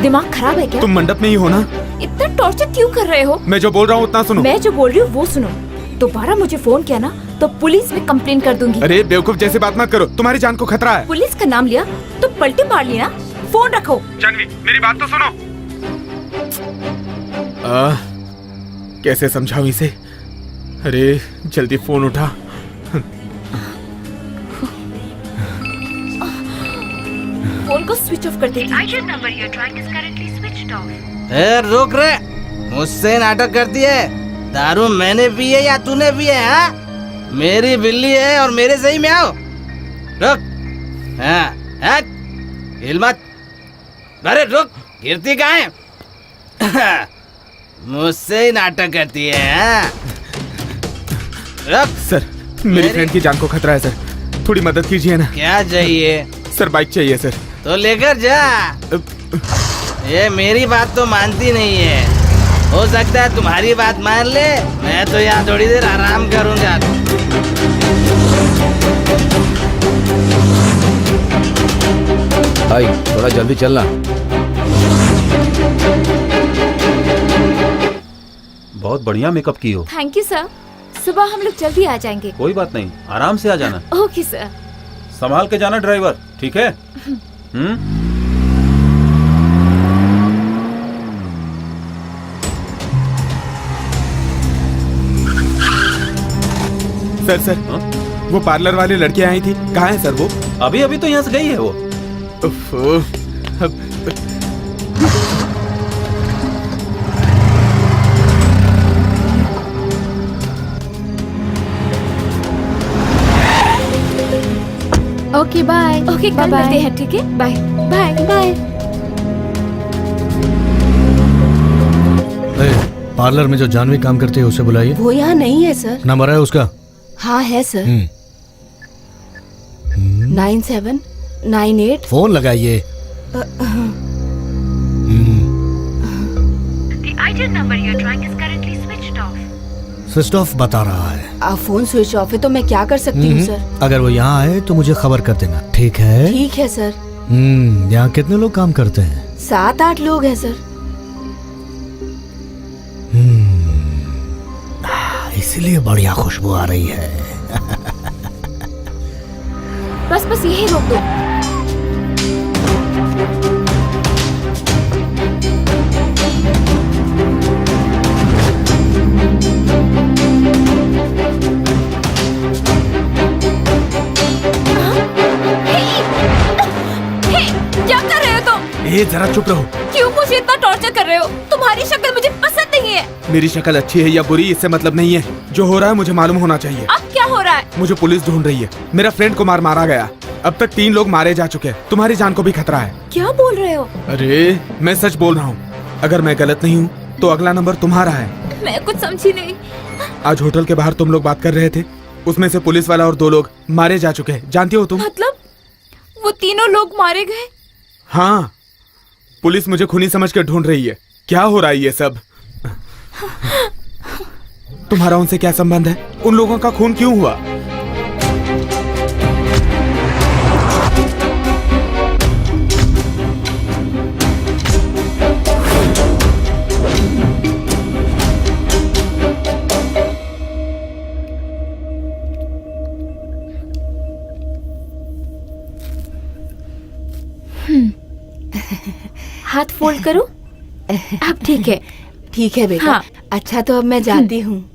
दिमाग खराब है क्या? तुम मंडप में ही हो ना? इतना टॉर्चर क्यों कर रहे हो? मैं जो बोल रहा हूँ उतना सुनो। मैं जो बोल रही हूँ वो सुनो। दोबारा मुझे फोन किया ना तो पुलिस में कंप्लेन कर दूंगी। अरे बेवकूफ जैसी बात मत करो, तुम्हारी जान को खतरा है। पुलिस का नाम लिया तो पलटी मार ली ना। फोन रखो। जानवी, मेरी बात तो सुनो। कैसे समझाऊं इसे? अरे जल्दी फोन उठा। फोन को स्विच ऑफ कर देती। रुक रे, मुझसे नाटक करती है। दारू मैंने पी है या तूने पी है? हाँ, मेरी बिल्ली है और मेरे सही में आओ। रुक। हाँ, हिल मत। अरे रुक, गिरती कहाँ है? मुझसे ही नाटक करती है। हाँ? रुक। सर, मेरी फ्रेंड की जान को खतरा है सर, थोड़ी मदद कीजिए ना। क्या चाहिए? सर बाइक चाहिए सर। तो लेकर जा। ये मेरी बात तो मानती नहीं है। हो सकता है तुम्हारी बात मान ले। मैं तो यहाँ थोड़ी देर आराम करूँगा। भाई थोड़ा जल्दी चलना। बहुत बढ़िया मेकअप की हो। Thank you sir. सुबह हम लोग जल्दी आ जाएंगे। कोई बात नहीं, आराम से आ जाना। Okay sir. संभाल के जाना ड्राइवर, ठीक है? सर सर, वो पार्लर वाली लड़की आई थी, कहाँ है सर वो? अभी अभी तो यहाँ से गई है वो। Okay bye. ओके, कल मिलते हैं, ठीक है? Bye bye bye. पार्लर में जो जानवी काम करती है उसे बुलाइए। वो यहाँ नहीं है सर। नंबर है उसका? हाँ है सर। 9798। फोन लगाइए। स्विच ऑफ बता रहा है। फोन स्विच ऑफ है तो मैं क्या कर सकती हूँ सर? अगर वो यहाँ आए तो मुझे खबर कर देना, ठीक है? ठीक है सर। यहाँ कितने लोग काम करते हैं? 7-8 लोग हैं सर। इसलिए बढ़िया खुशबू आ रही है। बस यही रोक दो। ए जरा चुप रहो। क्यों मुझे इतना टॉर्चर कर रहे हो? तुम्हारी शक्ल मुझे पसंद नहीं है। मेरी शक्ल अच्छी है या बुरी इससे मतलब नहीं है, जो हो रहा है मुझे मालूम होना चाहिए। अब क्या हो रहा है? मुझे पुलिस ढूंढ रही है। मेरा फ्रेंड कुमार मारा गया। अब तक 3 लोग मारे जा चुके हैं। तुम्हारी जान को भी खतरा है। क्या बोल रहे हो? अरे मैं सच बोल रहा हूँ। अगर मैं गलत नहीं हूँ तो अगला नंबर तुम्हारा है। मैं कुछ समझी नहीं। आज होटल के बाहर तुम लोग बात कर रहे थे, उसमें से पुलिस वाला और 2 लोग मारे जा चुके हैं। जानती हो तुम? मतलब वो तीनों लोग मारे गए? हाँ, पुलिस मुझे खूनी समझ कर ढूंढ रही है। क्या हो रहा है ये सब? तुम्हारा उनसे क्या संबंध है? उन लोगों का खून क्यों हुआ? हाथ फोल्ड करो। अब ठीक है। ठीक है बेटा। हाँ। अच्छा तो अब मैं जाती हूँ।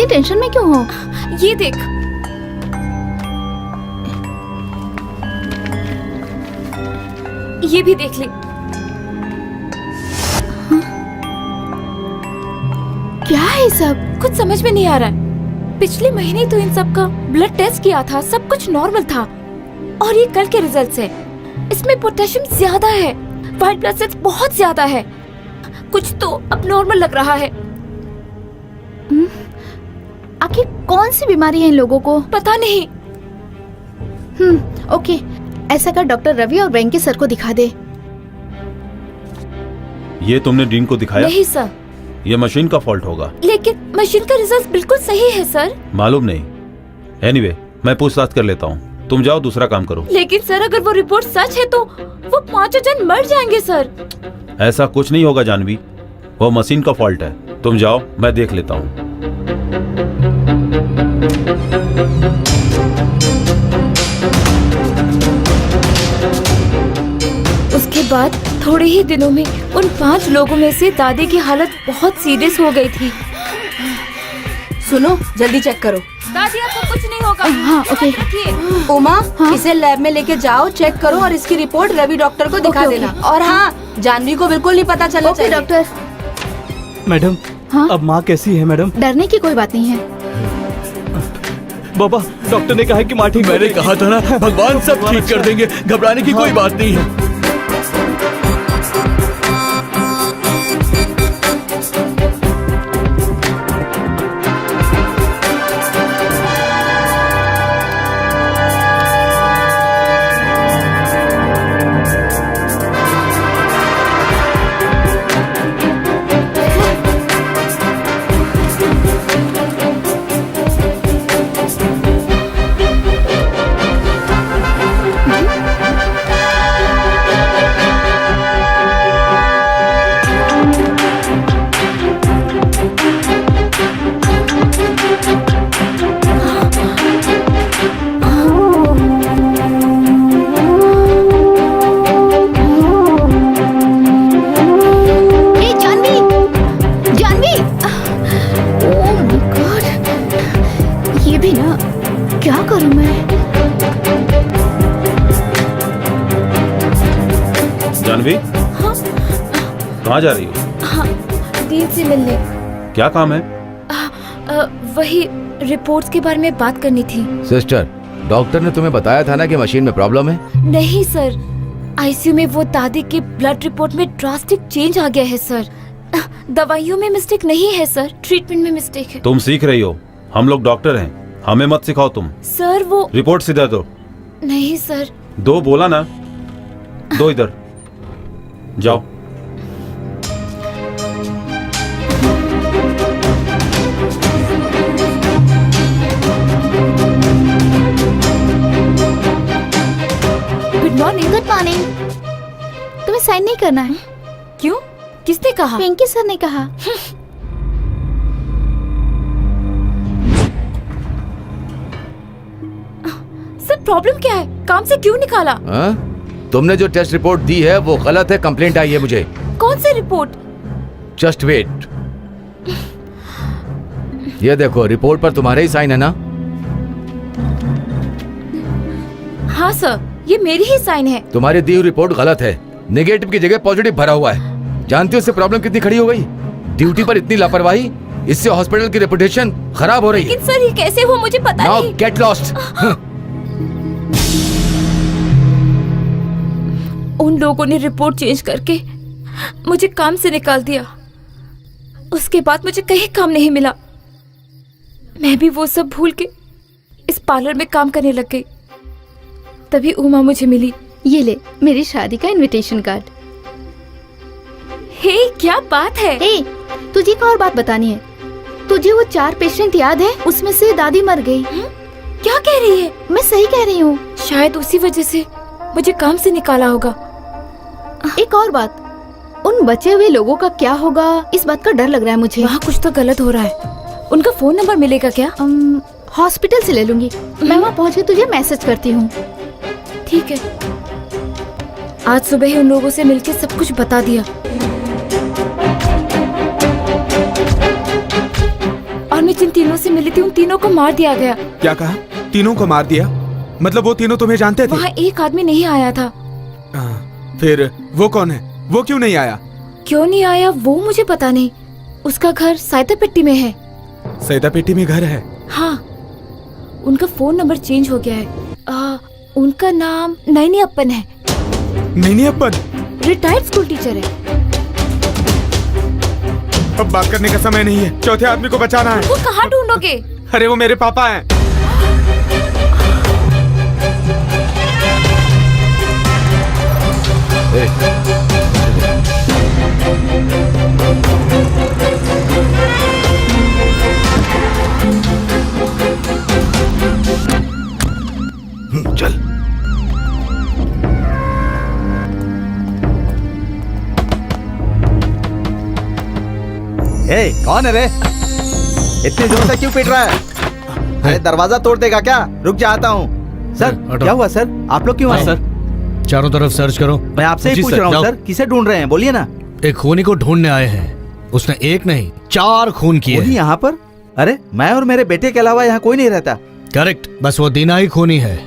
टेंशन में क्यों हो? ये देख। ये भी देख ले। क्या है सब? कुछ समझ में नहीं आ रहा है। पिछले महीने तो इन सब का ब्लड टेस्ट किया था, सब कुछ नॉर्मल था। और ये कल के रिजल्ट्स है। इसमें पोटेशियम ज्यादा है, व्हाइट ब्लड सेल्स बहुत ज्यादा है। कुछ तो अब नॉर्मल लग रहा है। आखिर कौन सी बीमारी है इन लोगों को? पता नहीं। ओके, ऐसा कर डॉक्टर रवि और वेंकी सर को दिखा दे। ये तुमने डीन को दिखाया? नहीं सर। ये मशीन का फॉल्ट होगा। लेकिन मशीन का रिजल्ट बिल्कुल सही है सर। मालूम नहीं। एनीवे, मैं पूछताछ कर लेता हूँ। तुम जाओ, दूसरा काम करो। लेकिन सर अगर वो रिपोर्ट सच है तो वो 5 जन मर जाएंगे सर। ऐसा कुछ नहीं होगा जानवी, वो मशीन का फॉल्ट है। तुम जाओ, मैं देख लेता हूँ। उसके बाद थोड़े ही दिनों में उन 5 लोगों में से दादी की हालत बहुत सीरियस हो गई थी। सुनो, जल्दी चेक करो। दादी आपको कुछ नहीं होगा। हाँ, ओके। उमा, इसे लैब में लेके जाओ, चेक करो और इसकी रिपोर्ट रवि डॉक्टर को दिखा देना। और हाँ, जानवी को बिल्कुल नहीं पता चलना चाहिए। डॉक्टर। मैडम, हाँ? अब माँ कैसी है मैडम? डरने की कोई बात नहीं है। बाबा, डॉक्टर ने कहा है कि माँ ठीक। मैंने कहा था ना, भगवान सब ठीक कर देंगे, घबराने की कोई बात नहीं है। जानवी, कहाँ जा रही हो? हाँ, डीन से मिलने। क्या काम है? वही रिपोर्ट्स के बारे में बात करनी थी। सिस्टर, डॉक्टर ने तुम्हें बताया था ना कि मशीन में प्रॉब्लम है? नहीं सर, आईसीयू में वो दादी के ब्लड रिपोर्ट में ड्रास्टिक चेंज आ गया है सर। दवाइयों में मिस्टेक नहीं है सर, ट्रीटमेंट में मिस्टेक है। तुम सीख रही हो, हम लोग डॉक्टर हैं, हमें मत सिखाओ तुम। सर वो रिपोर्ट सीधा दो। नहीं सर। दो बोला ना, दो इधर जाओ। Good morning. Good morning. तुम्हें साइन नहीं करना है। क्यों? किसने कहा? वेंकी सर ने कहा। सर प्रॉब्लम क्या है? काम से क्यों निकाला? तुमने जो टेस्ट रिपोर्ट दी है वो गलत है, कंप्लेंट आई है मुझे। कौन सी रिपोर्ट? Just wait. ये देखो, रिपोर्ट पर तुम्हारे ही साइन है ना? हाँ सर, ये मेरी ही साइन है। तुम्हारी दी हुई रिपोर्ट गलत है। नेगेटिव की जगह पॉजिटिव भरा हुआ है। जानती हो इससे प्रॉब्लम कितनी खड़ी हो गई? ड्यूटी पर इतनी लापरवाही, इससे हॉस्पिटल की रेपुटेशन खराब हो रही है। लेकिन सर ये कैसे हुआ मुझे पता नहीं। Now get lost. उन लोगों ने रिपोर्ट चेंज करके मुझे काम से निकाल दिया। उसके बाद मुझे कहीं काम नहीं मिला। मैं भी वो सब भूल के इस पार्लर में काम करने लग गई। तभी उमा मुझे मिली। ये ले मेरी शादी का इनविटेशन कार्ड। हे क्या बात है। हे तुझे एक और बात बतानी है। तुझे वो 4 पेशेंट याद है? उसमें से दादी मर गई। क्या कह रही है? मैं सही कह रही हूँ। शायद उसी वजह से मुझे काम से निकाला होगा। एक और बात, उन बचे हुए लोगों का क्या होगा, इस बात का डर लग रहा है मुझे। वहाँ कुछ तो गलत हो रहा है। उनका फोन नंबर मिलेगा क्या? हॉस्पिटल से ले लूंगी। मैं वहाँ पहुँच के तुझे मैसेज करती हूँ। ठीक है। आज सुबह ही उन लोगों से मिलके सब कुछ बता दिया। और मैं जिन तीनों से मिली थी उन तीनों को मार दिया गया। क्या कहा? तीनों को मार दिया? मतलब वो तीनों तुम्हें जानते थे? वहाँ एक आदमी नहीं आया था। फिर वो कौन है? वो क्यों नहीं आया? क्यों नहीं आया वो मुझे पता नहीं। उसका घर सैदापेट्टी में है। सैदापेट्टी में घर है? हाँ, उनका फोन नंबर चेंज हो गया है। उनका नाम नैनी अप्पन है। नैनी अप्पन? रिटायर्ड स्कूल टीचर है। अब बात करने का समय नहीं है, चौथे आदमी को बचाना है। वो कहाँ ढूंढोगे? अरे वो मेरे पापा हैं। चल। ए, कौन है रे? इतनी जोर से क्यों पीट रहा है? अरे दरवाजा तोड़ देगा क्या? रुक जाता हूँ। सर क्या हुआ सर? आप लोग क्यों आए? सर चारों तरफ सर्च करो। मैं आपसे ही पूछ रहा हूँ सर, किसे ढूंढ रहे हैं? बोलिए ना। एक खूनी को ढूंढने आए हैं। उसने एक नहीं 4 खून किए। खूनी यहाँ पर? अरे मैं और मेरे बेटे के अलावा यहाँ कोई नहीं रहता। करेक्ट, बस वो दीना ही खूनी है।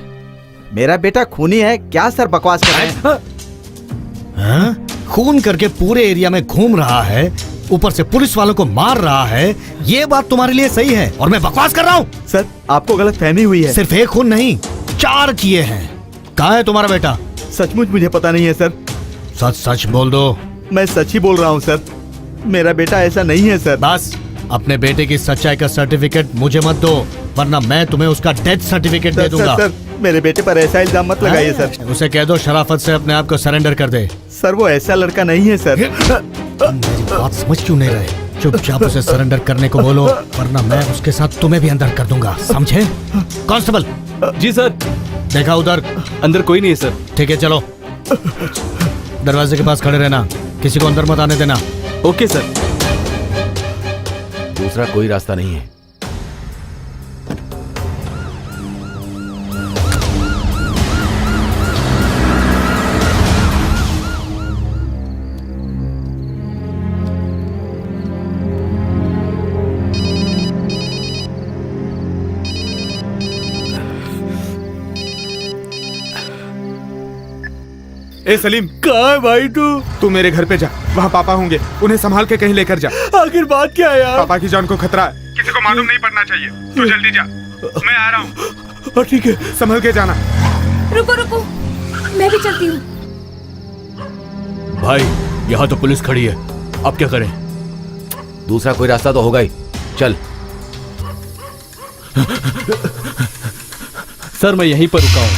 मेरा बेटा खूनी है? क्या सर बकवास कर रहे हैं? हाँ? खून करके पूरे एरिया में घूम रहा है, ऊपर से पुलिस वालों को मार रहा है। ये बात तुम्हारे लिए सही है और मैं बकवास कर रहा हूँ? सर आपको गलत फहमी हुई है। सिर्फ एक खून नहीं 4 किए हैं। कहाँ है तुम्हारा बेटा? सचमुच मुझे पता नहीं है सर। सच सच बोल दो। मैं सच ही बोल रहा हूँ सर। मेरा बेटा ऐसा नहीं है सर। बस अपने बेटे की सच्चाई का सर्टिफिकेट मुझे मत दो, वरना मैं तुम्हें उसका डेथ सर्टिफिकेट दे दूंगा। सर, मेरे बेटे पर ऐसा इल्जाम मत लगाइए सर। उसे कह दो शराफत से अपने आप को सरेंडर कर दे। सर वो ऐसा लड़का नहीं है सर। मेरी बात समझ क्यों नहीं रहे? चुपचाप उसे सरेंडर करने को बोलो, वरना मैं उसके साथ तुम्हें भी अंदर कर दूंगा, समझे? कांस्टेबल। जी सर। देखा उधर? अंदर कोई नहीं है सर। ठीक है चलो, दरवाजे के पास खड़े रहना, किसी को अंदर मत आने देना। Okay sir. दूसरा कोई रास्ता नहीं है। ए सलीम, कहाँ है भाई तू मेरे घर पे जा, वहाँ पापा होंगे, उन्हें संभाल के कहीं लेकर जा। आखिर बात क्या है यार? पापा की जान को खतरा है, किसी को मालूम नहीं पड़ना चाहिए। तू जल्दी जा, मैं आ रहा हूँ। ठीक है, संभल के जाना। रुको रुको, मैं भी चलती हूँ। भाई यहाँ तो पुलिस खड़ी है, अब क्या करें? दूसरा कोई रास्ता तो होगा ही, चल। सर मैं यहीं पर रुका हूं।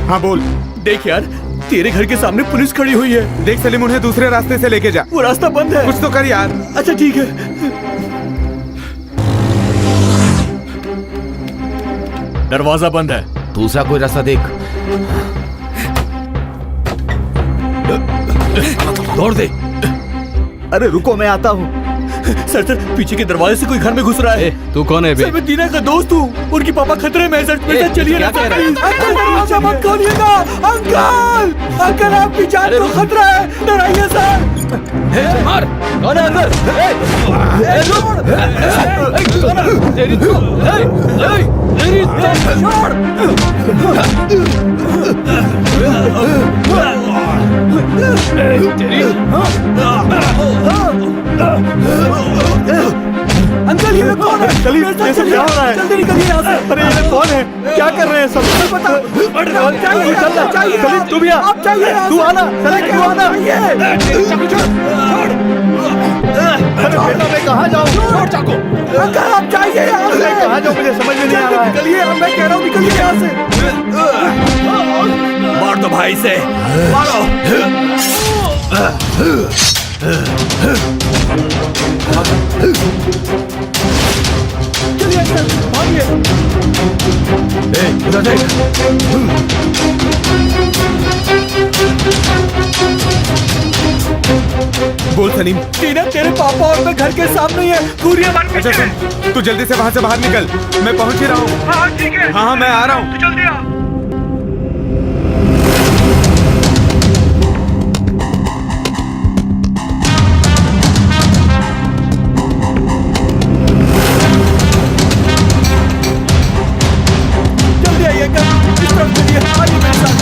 हाँ बोल। देख यार, तेरे घर के सामने पुलिस खड़ी हुई है। देख सलीम, उन्हें दूसरे रास्ते से लेके जा। वो रास्ता बंद है। कुछ तो कर यार। अच्छा ठीक है। दरवाजा बंद है। दूसरा कोई रास्ता देख। दौड़ दे। अरे रुको, मैं आता हूँ। सर पीछे के दरवाजे से कोई घर में घुस रहा है। तू कौन है बे? सर मैं दीना का दोस्त हूँ। उनकी पापा खतरे में है सर। मेरे साथ चलिए ना। क्या कह रहा है? अंकल दरवाजा मत खोलिएगा। अंकल अंकल आपकी जान को खतरा है, डराइए सर। मार। कौन है अंदर? तेरी अंकल ये कौन है? चलिए क्या हो रहा है? जल्दी निकलिए यहाँ से। अरे ये कौन है? क्या कर रहे हैं सब? पता चाहिए। तू भी आप चाहिए। तू आना। तू आना। अरे बेटा मैं कहाँ जाऊँ? छोड़ चाको। अंकल आप चाहिए यहाँ से। कहाँ जाऊँ मुझे समझ में नहीं आ रहा है। निकलिए, मैं कह रहा हूँ निकलिए यहाँ से। मार दो भाई से। मारो। चलिए अंकल भागिए। इधर देख। बोल सलीम। टीना तेरे पापा और मैं घर के सामने ही है। कुरियर मार। अच्छा सुन, तू जल्दी से वहाँ से बाहर निकल। मैं पहुँच ही रहा हूँ। हाँ ठीक है। हाँ मैं आ रहा हूँ। तू जल्दी आ। जल्दी आइए अंकल। इस तरफ चलिए। आइए मेरे साथ।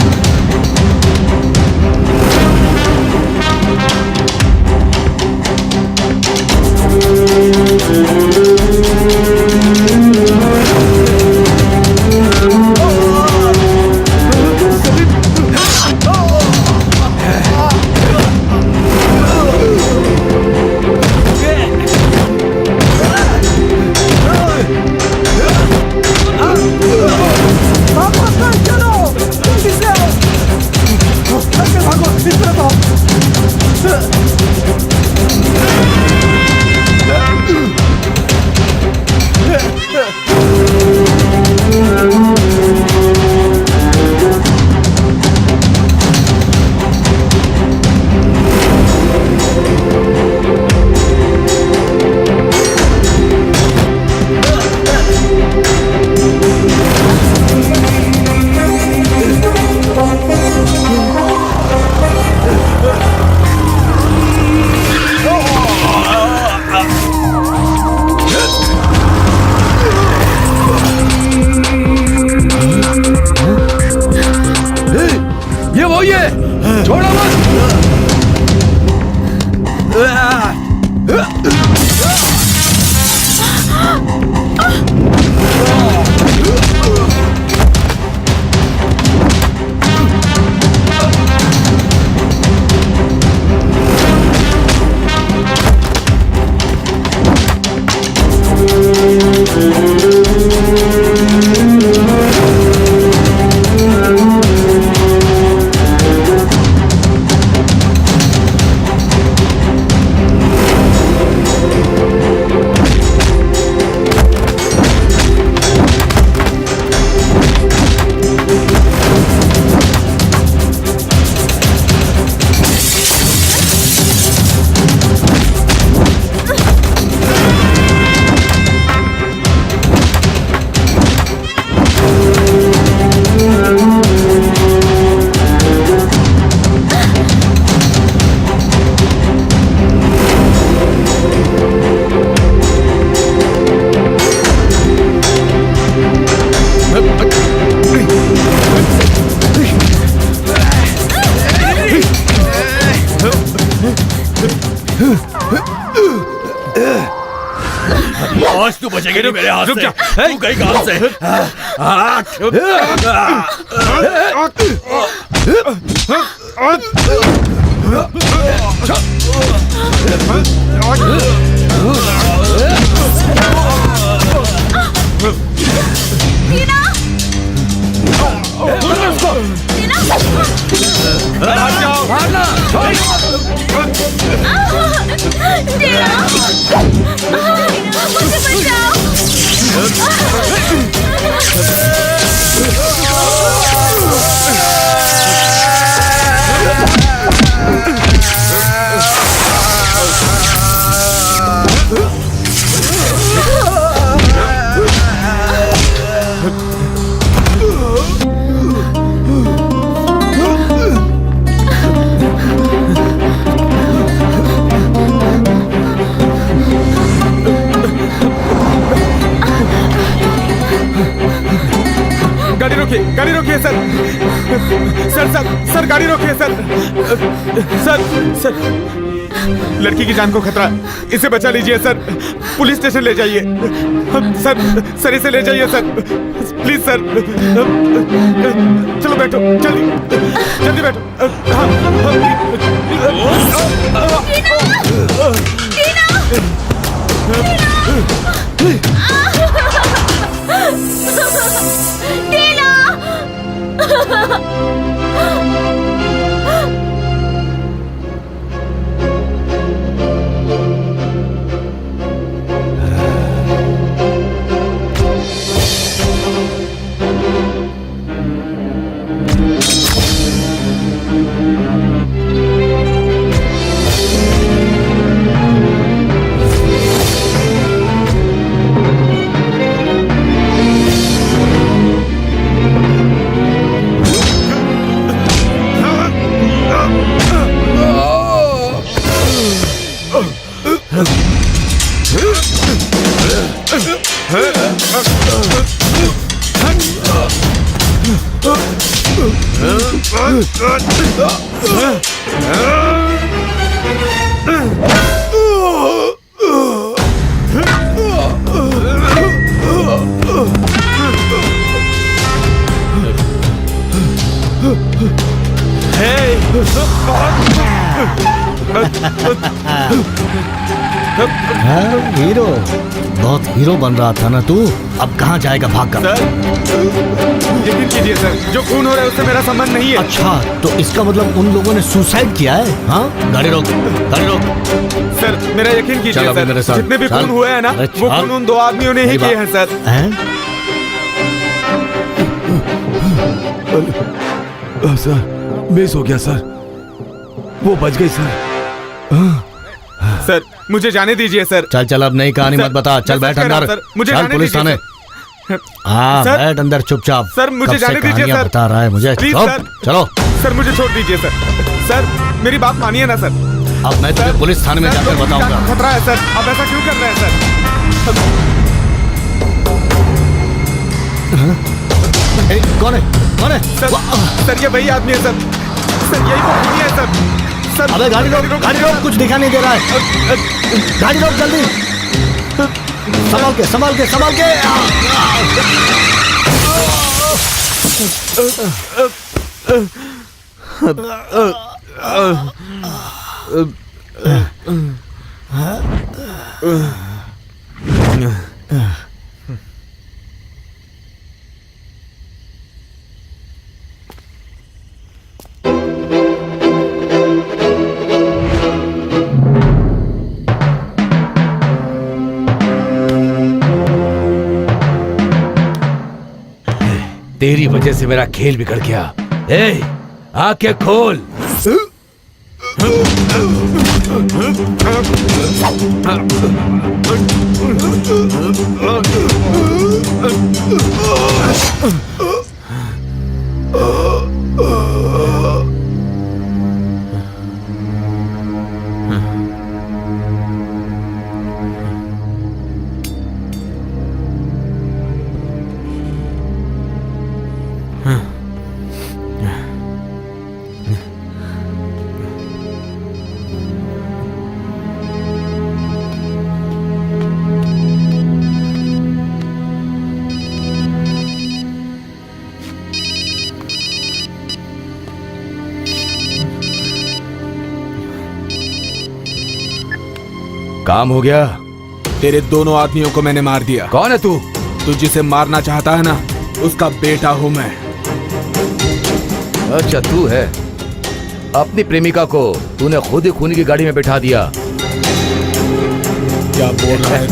आज तू बचेगी ना मेरे हाथ से। तू गई काम से। गाड़ी रोकिए सर। सर गाड़ी रोकिए सर। सर लड़की की जान को खतरा है, इसे बचा लीजिए सर। पुलिस स्टेशन ले जाइए सर इसे ले जाइए सर, प्लीज सर। चलो बैठो, जल्दी बैठो। हीरो, बहुत हीरो बन रहा था ना तू, अब कहाँ जाएगा भाग कर? यकीन कीजिए सर, जो खून हो रहा है उससे मेरा संबंध नहीं है। अच्छा, तो इसका मतलब उन लोगों ने सुसाइड किया है? हाँ, गाड़ी रोक। सर मेरा यकीन कीजिए सर, जितने भी खून हुए हैं ना, वो खून उन 2 आदमियों ने ही किए हैं सर। सर मिस हो गया सर, वो बच गई सर। सर मुझे जाने दीजिए सर। चल अब नई कहानी मत बता, चल बैठ अंदर, मुझे चल पुलिस थाने। हाँ बैठ अंदर चुपचाप। सर मुझे जाने दीजिए सर, बता रहा है मुझे। चलो सर, मुझे छोड़ दीजिए सर। सर मेरी बात मानिए ना सर। अब मैं तुझे पुलिस थाने में जाकर बताऊंगा। खतरा है सर, आप ऐसा क्यों कर रहे हैं सर? कौन है? सर ये वही आदमी है सर, यही वो आदमी है सर। अबे गाड़ी रोक, कुछ दिखा नहीं दे रहा है। गाड़ी रोक जल्दी, संभाल के। तेरी वजह से मेरा खेल बिगड़ गया। ए, आंखें खोल। काम हो गया। तेरे दोनों आदमियों को मैंने मार दिया। कौन है तू? तू जिसे मारना चाहता है ना, उसका बेटा हूँ मैं। अच्छा तू है। अपनी प्रेमिका को तूने खुद ही खूनी की गाड़ी में बिठा दिया। क्या बोल रहा है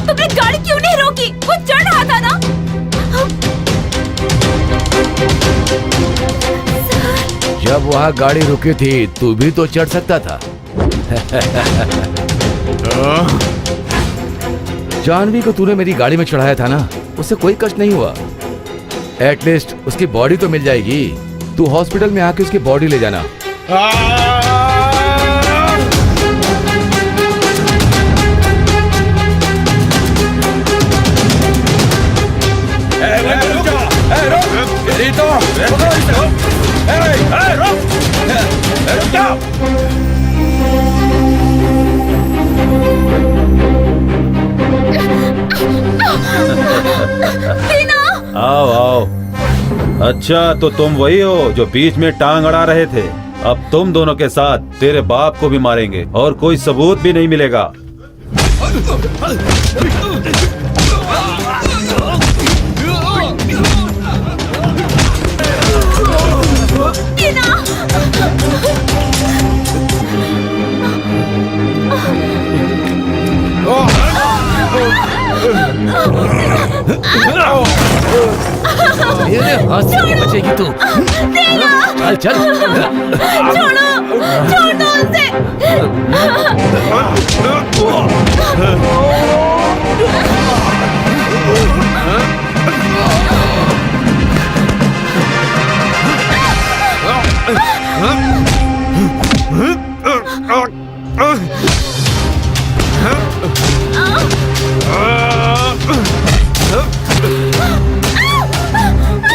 तुमने गाड़ी क्यों नहीं रोकी? वो चढ़ रहा था ना। जब वहाँ गाड़ी रुकी थी तू भी तो चढ़ सकता था। जानवी को तूने मेरी गाड़ी में चढ़ाया था ना, उससे कोई कष्ट नहीं हुआ। एटलीस्ट उसकी बॉडी तो मिल जाएगी। तू हॉस्पिटल में आके उसकी बॉडी ले जाना। आओ आओ। अच्छा तो तुम वही हो जो बीच में टांग अड़ा रहे थे। अब तुम दोनों के साथ तेरे बाप को भी मारेंगे और कोई सबूत भी नहीं मिलेगा। मेरे हाथ से नहीं बचेगी तू। चल चल। छोड़ो, छोड़ दो उसे।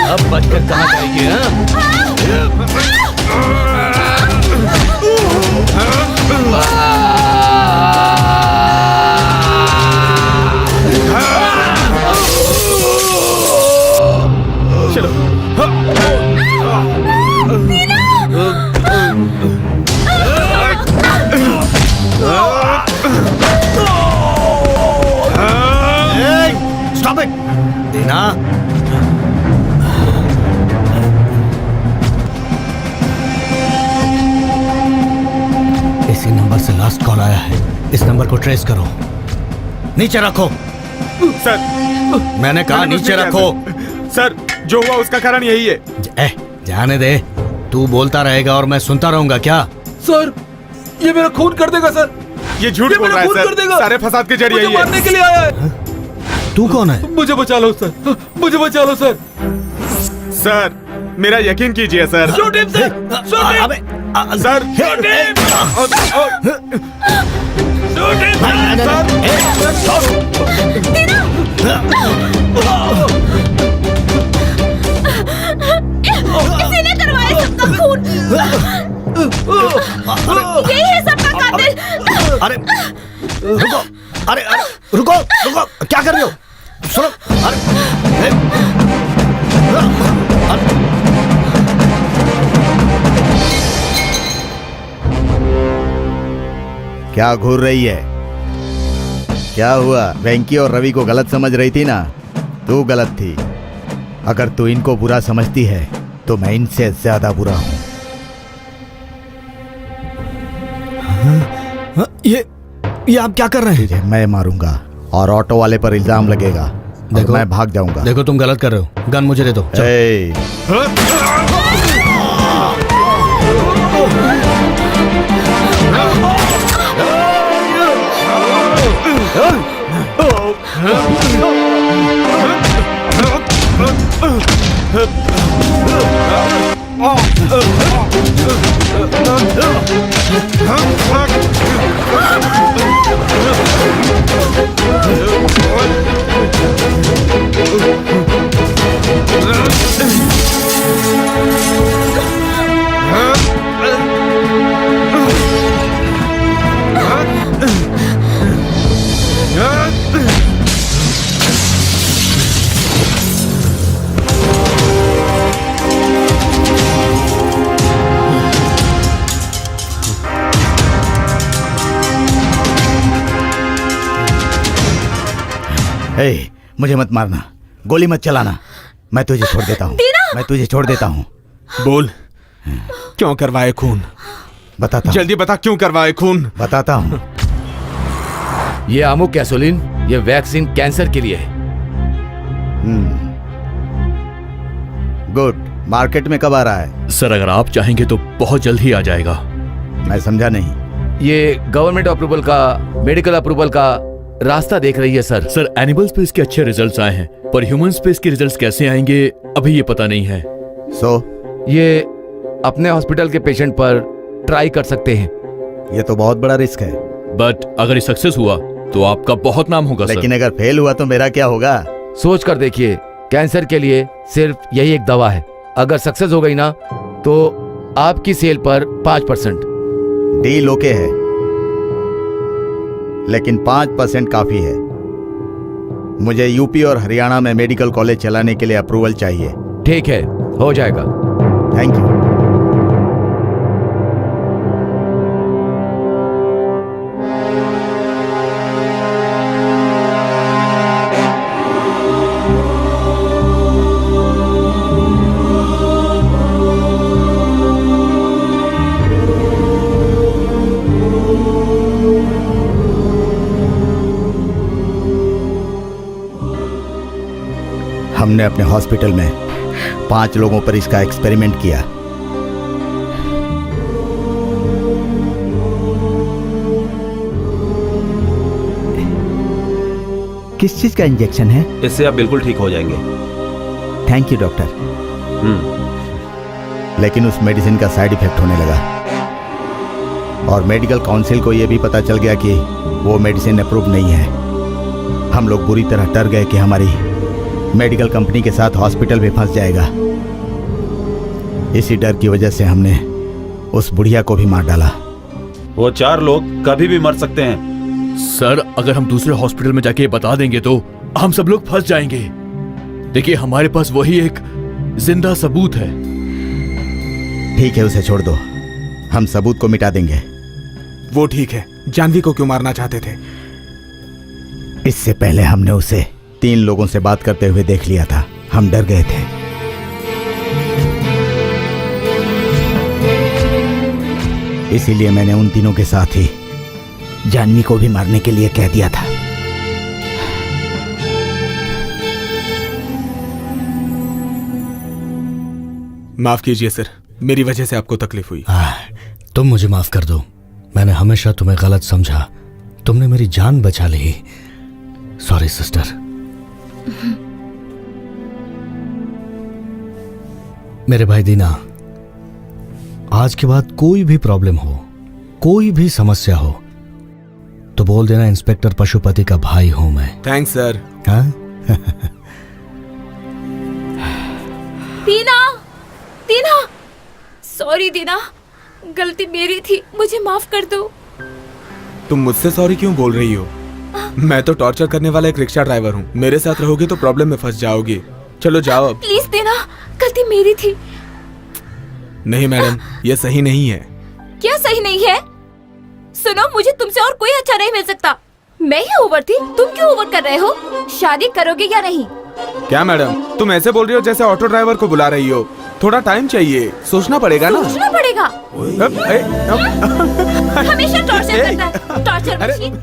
अब बचकर कहाँ जाएगी? स्टॉप इट दीना। इसी नंबर से लास्ट कॉल आया है। इस नंबर को ट्रेस करो। नीचे रखो। सर मैंने कहा नीचे रखो। सर जो हुआ उसका कारण यही है। जाने दे। तू बोलता रहेगा और मैं सुनता रहूंगा क्या? सर ये मेरा खून कर देगा सर। ये झूठ बोल रहा है सर। सारे फसाद के जरिए मुझे मारने के लिए आया है। तू कौन है? मुझे बचा लो सर, मुझे बचा लो सर। सर मेरा यकीन कीजिए sir. Shoot him sir, shoot him. Sir shoot him. Shoot him किसी ने करवाया सबका खून। यही है सबका कातिल। अरे रुको, अरे रुको रुको, क्या कर रहे हो? सुनो, क्या घूर रही है? क्या हुआ? वेंकी और रवि को गलत समझ रही थी ना? तू गलत थी। अगर तू इनको बुरा समझती है तो मैं इनसे ज्यादा बुरा हूं। ये आप क्या कर रहे हैं? मैं मारूंगा और ऑटो वाले पर इल्जाम लगेगा। देखो मैं भाग जाऊंगा। देखो तुम गलत कर रहे हो। गन मुझे दे दो। हे, मुझे मत मारना, गोली मत चलाना, मैं तुझे छोड़ देता हूँ, मैं तुझे छोड़ देता हूँ। बोल, क्यों करवाए खून? बताता हूँ। जल्दी बता, क्यों करवाए खून? बताता हूँ। ये आमो कैसोलिन, ये वैक्सीन कैंसर के लिए है। गुड। मार्केट में कब आ रहा है? सर अगर आप चाहेंगे तो बहुत जल्द ही आ जाएगा। मैं समझा नहीं। ये गवर्नमेंट अप्रूवल का, मेडिकल अप्रूवल का रास्ता देख रही है सर। सर एनिमल्स पे इसके अच्छे रिजल्ट्स आए हैं, पर ह्यूमंस पे इसके रिजल्ट्स कैसे आएंगे अभी ये पता नहीं है। ये अपने हॉस्पिटल के पेशेंट पर ट्राई कर सकते हैं। ये तो बहुत बड़ा रिस्क है। बट अगर ये सक्सेस हुआ तो आपका बहुत नाम होगा। लेकिन अगर फेल हुआ तो मेरा क्या होगा? सोच कर देखिए, कैंसर के लिए सिर्फ यही एक दवा है। अगर सक्सेस हो गई ना तो आपकी सेल पर 5%। डील ओके है, लेकिन 5% काफी है। मुझे यूपी और हरियाणा में मेडिकल कॉलेज चलाने के लिए अप्रूवल चाहिए। ठीक है, हो जाएगा। Thank you. हमने अपने हॉस्पिटल में 5 लोगों पर इसका एक्सपेरिमेंट किया। किस चीज का इंजेक्शन है? इससे आप बिल्कुल ठीक हो जाएंगे। Thank you doctor. लेकिन उस मेडिसिन का साइड इफेक्ट होने लगा और मेडिकल काउंसिल को यह भी पता चल गया कि वो मेडिसिन अप्रूव नहीं है। हम लोग बुरी तरह डर गए कि हमारी मेडिकल कंपनी के साथ हॉस्पिटल भी फंस जाएगा। इसी डर की वजह से हमने उस बुढ़िया को भी मार डाला। वो 4 लोग कभी भी मर सकते हैं। सर अगर हम दूसरे हॉस्पिटल में जाके बता देंगे तो हम सब लोग फंस जाएंगे। देखिए हमारे पास वही एक जिंदा सबूत है। ठीक है, उसे छोड़ दो, हम सबूत को मिटा देंगे। वो ठीक है, जानवी को क्यों मारना चाहते थे? इससे पहले हमने उसे 3 लोगों से बात करते हुए देख लिया था। हम डर गए थे। इसीलिए मैंने उन तीनों के साथ ही जानवी को भी मारने के लिए कह दिया था। माफ कीजिए सर, मेरी वजह से आपको तकलीफ हुई। तुम मुझे माफ कर दो, मैंने हमेशा तुम्हें गलत समझा। तुमने मेरी जान बचा ली। Sorry sister. मेरे भाई दीना, आज के बाद कोई भी प्रॉब्लम हो, कोई भी समस्या हो तो बोल देना इंस्पेक्टर पशुपति का भाई हूं मैं। Thanks sir. हाँ? दीना, दीना, सॉरी दीना, गलती मेरी थी, मुझे माफ कर दो। तुम मुझसे सॉरी क्यों बोल रही हो? मैं तो टॉर्चर करने वाला एक रिक्शा ड्राइवर हूँ। मेरे साथ रहोगे तो प्रॉब्लम में फंस जाओगी। चलो जाओ अब। प्लीज दीना, गलती मेरी थी। नहीं मैडम, ये सही नहीं है। क्या सही नहीं है? सुनो, मुझे तुमसे और कोई अच्छा नहीं मिल सकता। मैं ही ओवर थी, तुम क्यों ओवर कर रहे हो? शादी करोगे या नहीं? क्या मैडम, तुम ऐसे बोल रही हो जैसे ऑटो ड्राइवर को बुला रही हो। थोड़ा टाइम चाहिए, सोचना पड़ेगा ना। सोचना पड़ेगा। अब, हमेशा टॉर्चर करता है, टॉर्चर मशीन।